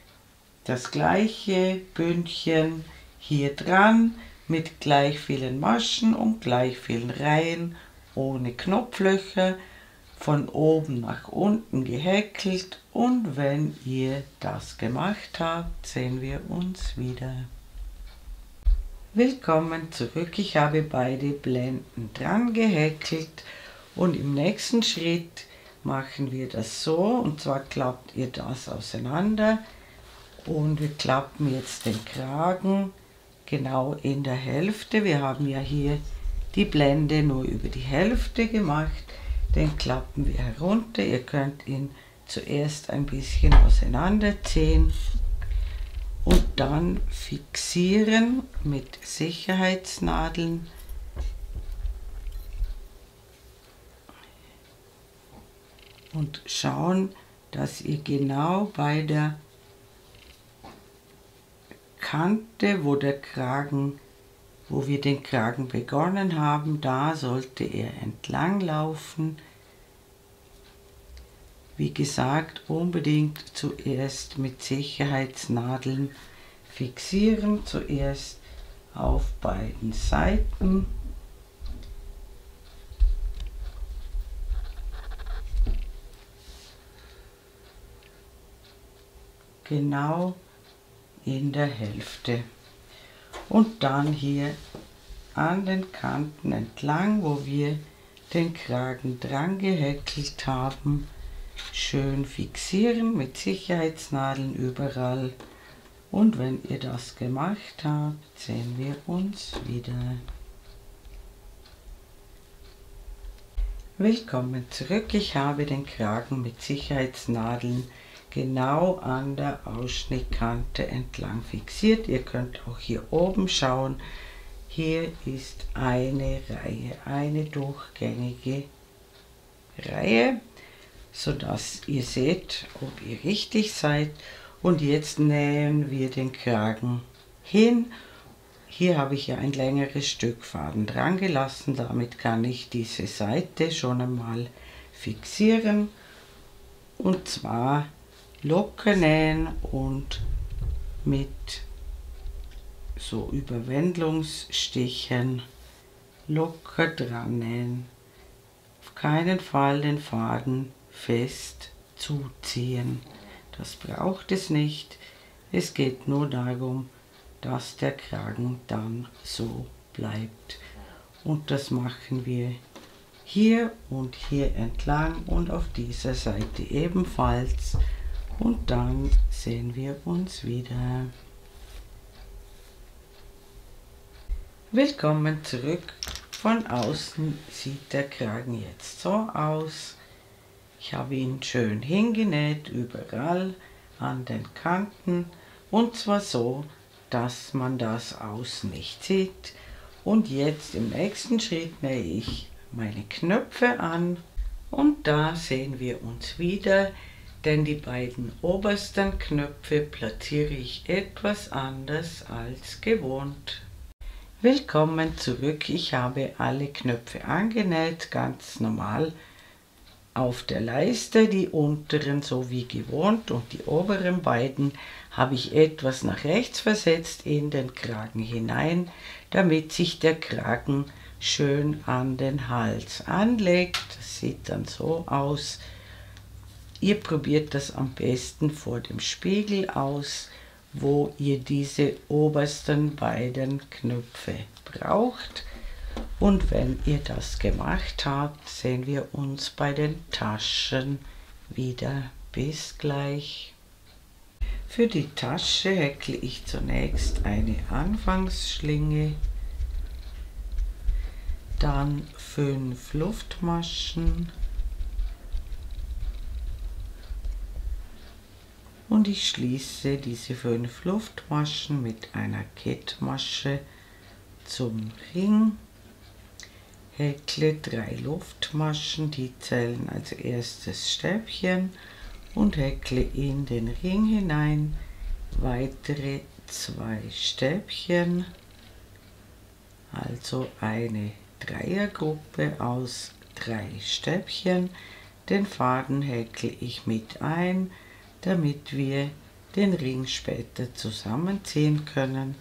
das gleiche Bündchen hier dran mit gleich vielen Maschen und gleich vielen Reihen ohne Knopflöcher, von oben nach unten gehäkelt, und wenn ihr das gemacht habt, sehen wir uns wieder. Willkommen zurück, ich habe beide Blenden dran gehäkelt und im nächsten Schritt machen wir das so, und zwar klappt ihr das auseinander und wir klappen jetzt den Kragen genau in der Hälfte. Wir haben ja hier die Blende nur über die Hälfte gemacht. Den klappen wir herunter. Ihr könnt ihn zuerst ein bisschen auseinanderziehen und dann fixieren mit Sicherheitsnadeln. Und schauen, dass ihr genau bei der Kante, wo wir den Kragen begonnen haben, da sollte er entlang laufen. Wie gesagt, unbedingt zuerst mit Sicherheitsnadeln fixieren, zuerst auf beiden Seiten. Genau in der Hälfte. Und dann hier an den Kanten entlang, wo wir den Kragen dran gehäkelt haben, schön fixieren mit Sicherheitsnadeln überall. Und wenn ihr das gemacht habt, sehen wir uns wieder. Willkommen zurück. Ich habe den Kragen mit Sicherheitsnadeln genau an der Ausschnittkante entlang fixiert. Ihr könnt auch hier oben schauen. Hier ist eine Reihe, eine durchgängige Reihe, sodass ihr seht, ob ihr richtig seid. Und jetzt nähen wir den Kragen hin. Hier habe ich ja ein längeres Stück Faden dran gelassen, damit kann ich diese Seite schon einmal fixieren. Und zwar locker nähen und mit so Überwindungsstichen locker dran nähen. Auf keinen Fall den Faden fest zuziehen. Das braucht es nicht. Es geht nur darum, dass der Kragen dann so bleibt. Und das machen wir hier und hier entlang und auf dieser Seite ebenfalls. Und dann sehen wir uns wieder. Willkommen zurück. Von außen sieht der Kragen jetzt so aus. Ich habe ihn schön hingenäht, überall an den Kanten, und zwar so, dass man das außen nicht sieht. Und jetzt im nächsten Schritt nähe ich meine Knöpfe an und da sehen wir uns wieder, denn die beiden obersten Knöpfe platziere ich etwas anders als gewohnt. Willkommen zurück. Ich habe alle Knöpfe angenäht, ganz normal auf der Leiste, die unteren so wie gewohnt, und die oberen beiden habe ich etwas nach rechts versetzt in den Kragen hinein, damit sich der Kragen schön an den Hals anlegt. Das sieht dann so aus. Ihr probiert das am besten vor dem Spiegel aus, wo ihr diese obersten beiden Knöpfe braucht. Und wenn ihr das gemacht habt, sehen wir uns bei den Taschen wieder. Bis gleich. Für die Tasche häkle ich zunächst eine Anfangsschlinge, dann 5 Luftmaschen und ich schließe diese 5 Luftmaschen mit einer Kettmasche zum Ring. Häkle 3 Luftmaschen, die zählen als erstes Stäbchen, und häkle in den Ring hinein weitere 2 Stäbchen, also eine Dreiergruppe aus 3 Stäbchen. Den Faden häkle ich mit ein, damit wir den Ring später zusammenziehen können.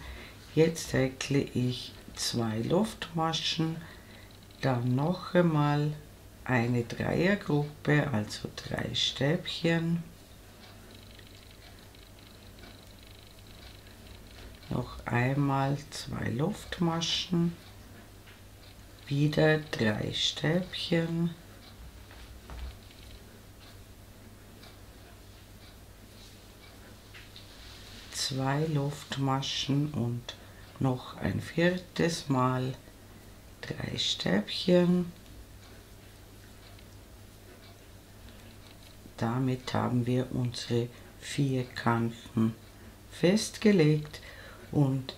Jetzt häkle ich 2 Luftmaschen, dann noch einmal eine Dreiergruppe, also 3 Stäbchen, noch einmal 2 Luftmaschen, wieder 3 Stäbchen, zwei Luftmaschen und noch ein viertes Mal 3 Stäbchen. Damit haben wir unsere 4 Kanten festgelegt und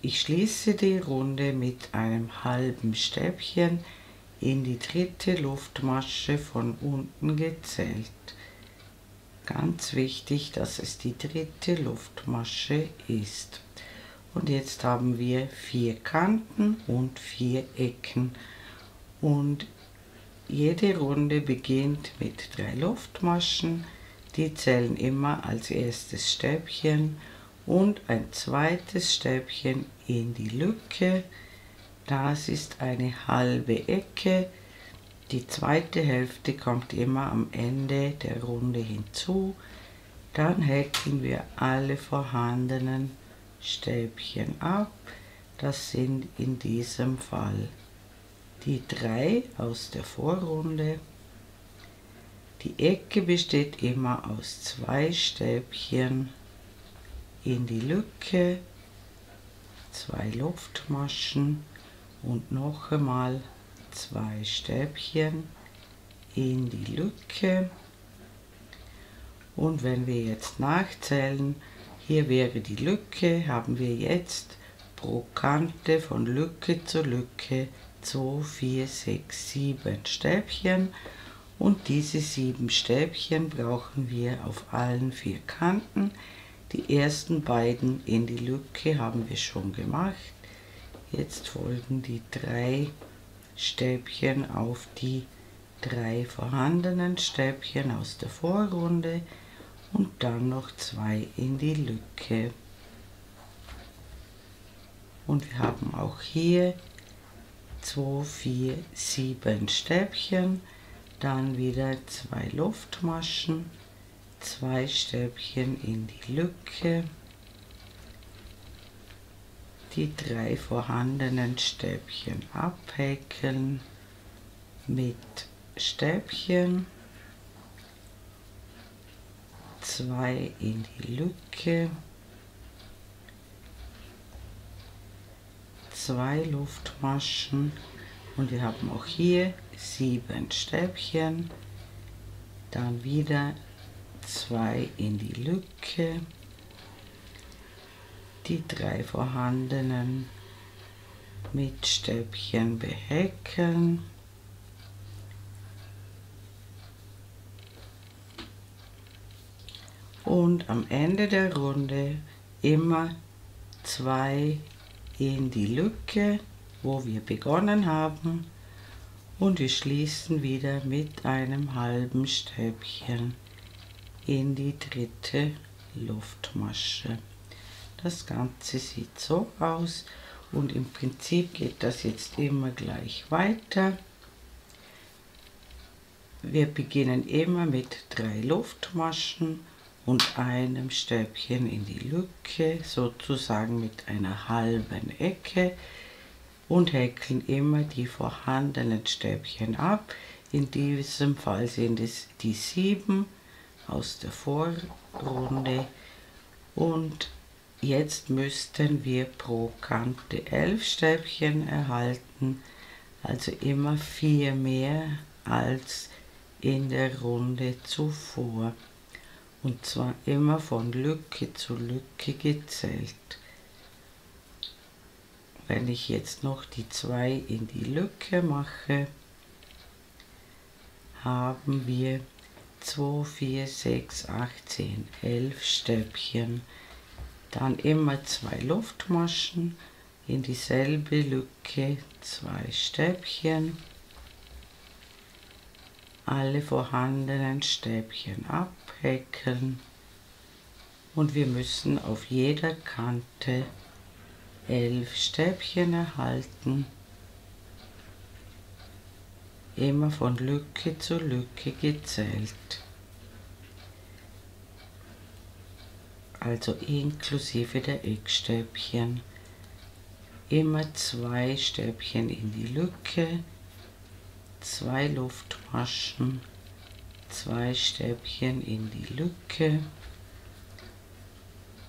ich schließe die Runde mit einem halben Stäbchen in die dritte Luftmasche von unten gezählt. Ganz wichtig, dass es die dritte Luftmasche ist. Und jetzt haben wir 4 Kanten und 4 Ecken. Und jede Runde beginnt mit 3 Luftmaschen. Die zählen immer als erstes Stäbchen und ein zweites Stäbchen in die Lücke. Das ist eine halbe Ecke. Die zweite Hälfte kommt immer am Ende der Runde hinzu. Dann häkeln wir alle vorhandenen Stäbchen ab. Das sind in diesem Fall die 3 aus der Vorrunde. Die Ecke besteht immer aus 2 Stäbchen in die Lücke, 2 Luftmaschen und noch einmal 2 Stäbchen in die Lücke. Und wenn wir jetzt nachzählen, hier wäre die Lücke, haben wir jetzt pro Kante von Lücke zu Lücke 2, 4, 6, 7 Stäbchen. Und diese 7 Stäbchen brauchen wir auf allen 4 Kanten. Die ersten beiden in die Lücke haben wir schon gemacht. Jetzt folgen die 3 Stäbchen auf die 3 vorhandenen Stäbchen aus der Vorrunde und dann noch 2 in die Lücke. Und wir haben auch hier 2, 4, 7 Stäbchen, dann wieder 2 Luftmaschen, 2 Stäbchen in die Lücke, die 3 vorhandenen Stäbchen abhäkeln mit Stäbchen, 2 in die Lücke, 2 Luftmaschen und wir haben auch hier 7 Stäbchen, dann wieder 2 in die Lücke, die 3 vorhandenen mit Stäbchen behäkeln und am Ende der Runde immer 2 in die Lücke, wo wir begonnen haben, und wir schließen wieder mit einem halben Stäbchen in die dritte Luftmasche. Das Ganze sieht so aus und im Prinzip geht das jetzt immer gleich weiter. Wir beginnen immer mit 3 Luftmaschen und einem Stäbchen in die Lücke, sozusagen mit einer halben Ecke, und häkeln immer die vorhandenen Stäbchen ab. In diesem Fall sind es die 7 aus der Vorrunde und jetzt müssten wir pro Kante 11 Stäbchen erhalten, also immer 4 mehr als in der Runde zuvor. Und zwar immer von Lücke zu Lücke gezählt. Wenn ich jetzt noch die 2 in die Lücke mache, haben wir 2, 4, 6, 8, 10, 11 Stäbchen. Dann immer 2 Luftmaschen, in dieselbe Lücke 2 Stäbchen, alle vorhandenen Stäbchen abhäkeln und wir müssen auf jeder Kante 11 Stäbchen erhalten, immer von Lücke zu Lücke gezählt, also inklusive der Eckstäbchen. Immer 2 Stäbchen in die Lücke, 2 Luftmaschen, 2 Stäbchen in die Lücke,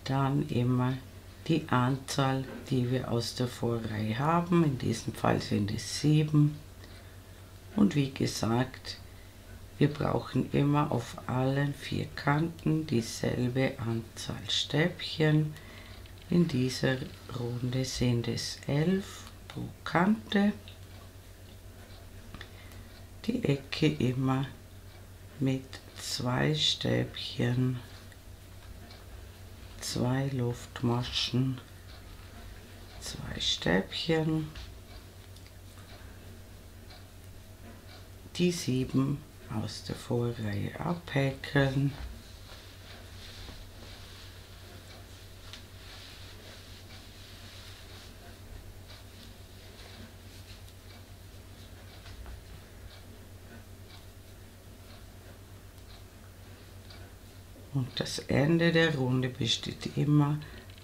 dann immer die Anzahl, die wir aus der Vorreihe haben, in diesem Fall sind es 7. Und wie gesagt, wir brauchen immer auf allen 4 Kanten dieselbe Anzahl Stäbchen. In dieser Runde sind es 11 pro Kante. Die Ecke immer mit 2 Stäbchen, 2 Luftmaschen, 2 Stäbchen, die 7 aus der Vorreihe abhäkeln. Und das Ende der Runde besteht immer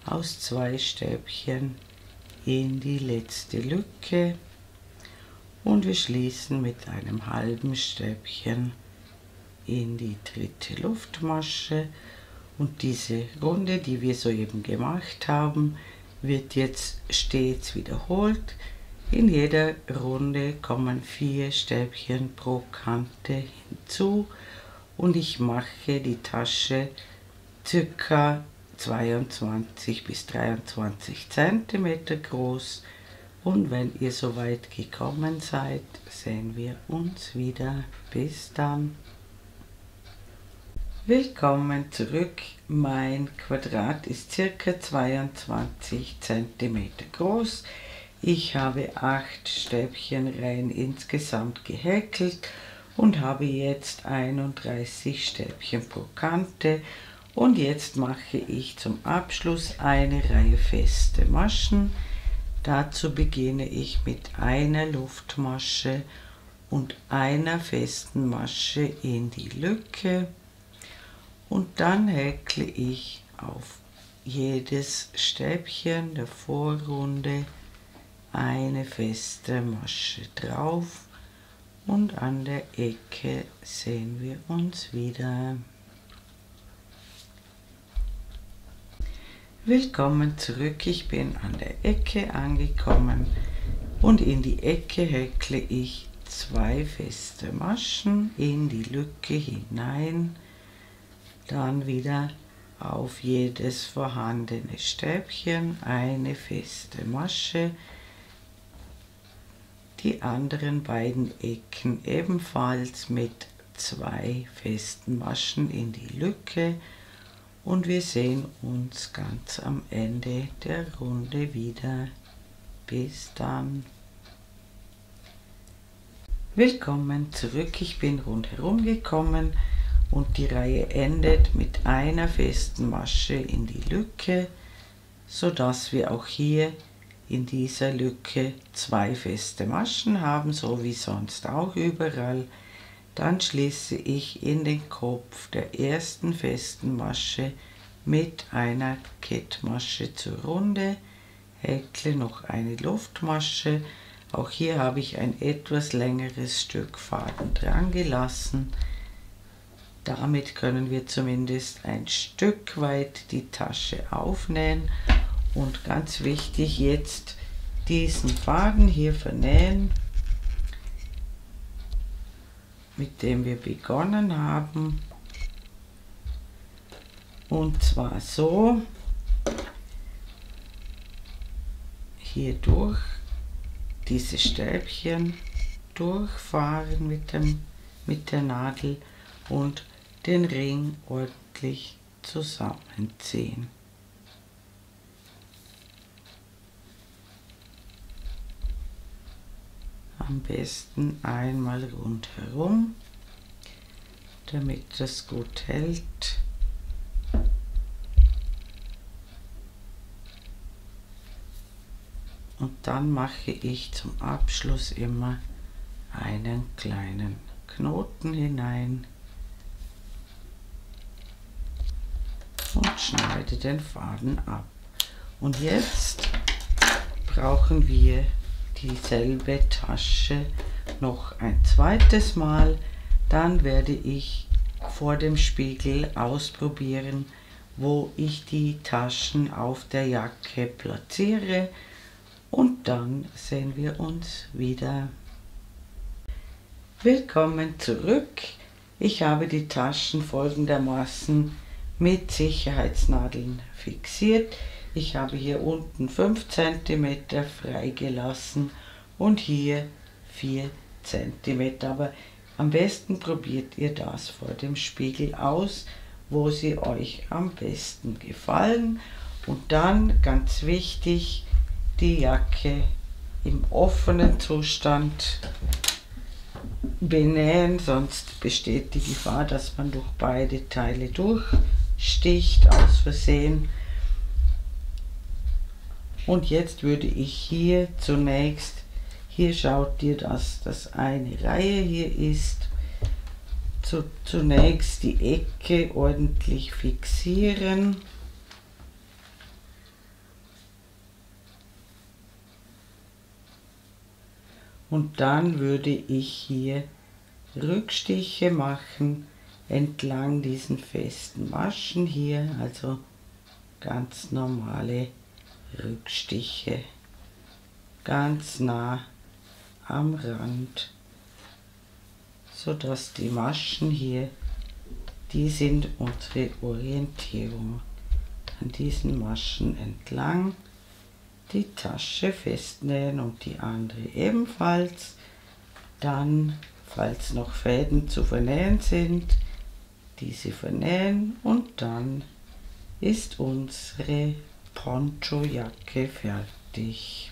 aus 2 Stäbchen in die letzte Lücke und wir schließen mit einem halben Stäbchen in die dritte Luftmasche und diese Runde, die wir soeben gemacht haben, wird jetzt stets wiederholt. In jeder Runde kommen 4 Stäbchen pro Kante hinzu und ich mache die Tasche ca. 22 bis 23 cm groß. Und wenn ihr soweit gekommen seid, sehen wir uns wieder. Bis dann. Willkommen zurück. Mein Quadrat ist ca. 22 cm groß. Ich habe 8 Stäbchenreihen insgesamt gehäkelt und habe jetzt 31 Stäbchen pro Kante. Und jetzt mache ich zum Abschluss eine Reihe feste Maschen. Dazu beginne ich mit einer Luftmasche und einer festen Masche in die Lücke und dann häkle ich auf jedes Stäbchen der Vorrunde eine feste Masche drauf und an der Ecke sehen wir uns wieder. Willkommen zurück, ich bin an der Ecke angekommen und in die Ecke häkle ich 2 feste Maschen in die Lücke hinein, dann wieder auf jedes vorhandene Stäbchen eine feste Masche, die anderen beiden Ecken ebenfalls mit 2 festen Maschen in die Lücke und wir sehen uns ganz am Ende der Runde wieder. Bis dann. Willkommen zurück, ich bin rundherum gekommen und die Reihe endet mit einer festen Masche in die Lücke, so dass wir auch hier in dieser Lücke 2 feste Maschen haben, so wie sonst auch überall. Dann schließe ich in den Kopf der ersten festen Masche mit einer Kettmasche zur Runde, häkle noch eine Luftmasche. Auch hier habe ich ein etwas längeres Stück Faden dran gelassen. Damit können wir zumindest ein Stück weit die Tasche aufnähen. Und ganz wichtig, jetzt diesen Faden hier vernähen, mit dem wir begonnen haben. Und zwar so, hier durch diese Stäbchen durchfahren mit der Nadel und den Ring ordentlich zusammenziehen. am besten einmal rundherum, damit das gut hält. Und dann mache ich zum Abschluss immer einen kleinen Knoten hinein und schneide den Faden ab. Und jetzt brauchen wir dieselbe Tasche noch ein zweites Mal. Dann werde ich vor dem Spiegel ausprobieren, wo ich die Taschen auf der Jacke platziere. Und dann sehen wir uns wieder. Willkommen zurück. Ich habe die Taschen folgendermaßen mit Sicherheitsnadeln fixiert. Ich habe hier unten 5 cm freigelassen und hier 4 cm. Aber am besten probiert ihr das vor dem Spiegel aus, wo sie euch am besten gefallen. Und dann, ganz wichtig, die Jacke im offenen Zustand benähen, sonst besteht die Gefahr, dass man durch beide Teile durchsticht aus Versehen. Und jetzt würde ich hier zunächst, hier schaut ihr, dass das eine Reihe hier ist, zunächst die Ecke ordentlich fixieren. Und dann würde ich hier Rückstiche machen entlang diesen festen Maschen hier, also ganz normale Rückstiche, ganz nah am Rand, so dass die Maschen hier, die sind unsere Orientierung. An diesen Maschen entlang die Tasche festnähen und die andere ebenfalls. Dann, falls noch Fäden zu vernähen sind, diese vernähen und dann ist unsere Ponchojacke fertig.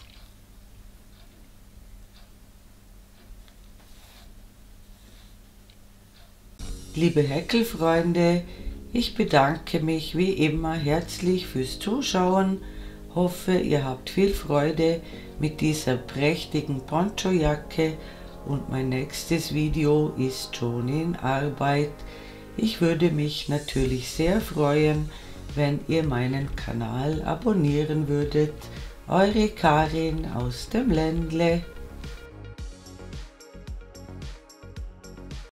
Liebe Häkelfreunde, ich bedanke mich wie immer herzlich fürs Zuschauen. Hoffe, ihr habt viel Freude mit dieser prächtigen Ponchojacke und mein nächstes Video ist schon in Arbeit. Ich würde mich natürlich sehr freuen, wenn ihr meinen Kanal abonnieren würdet. Eure Karin aus dem Ländle.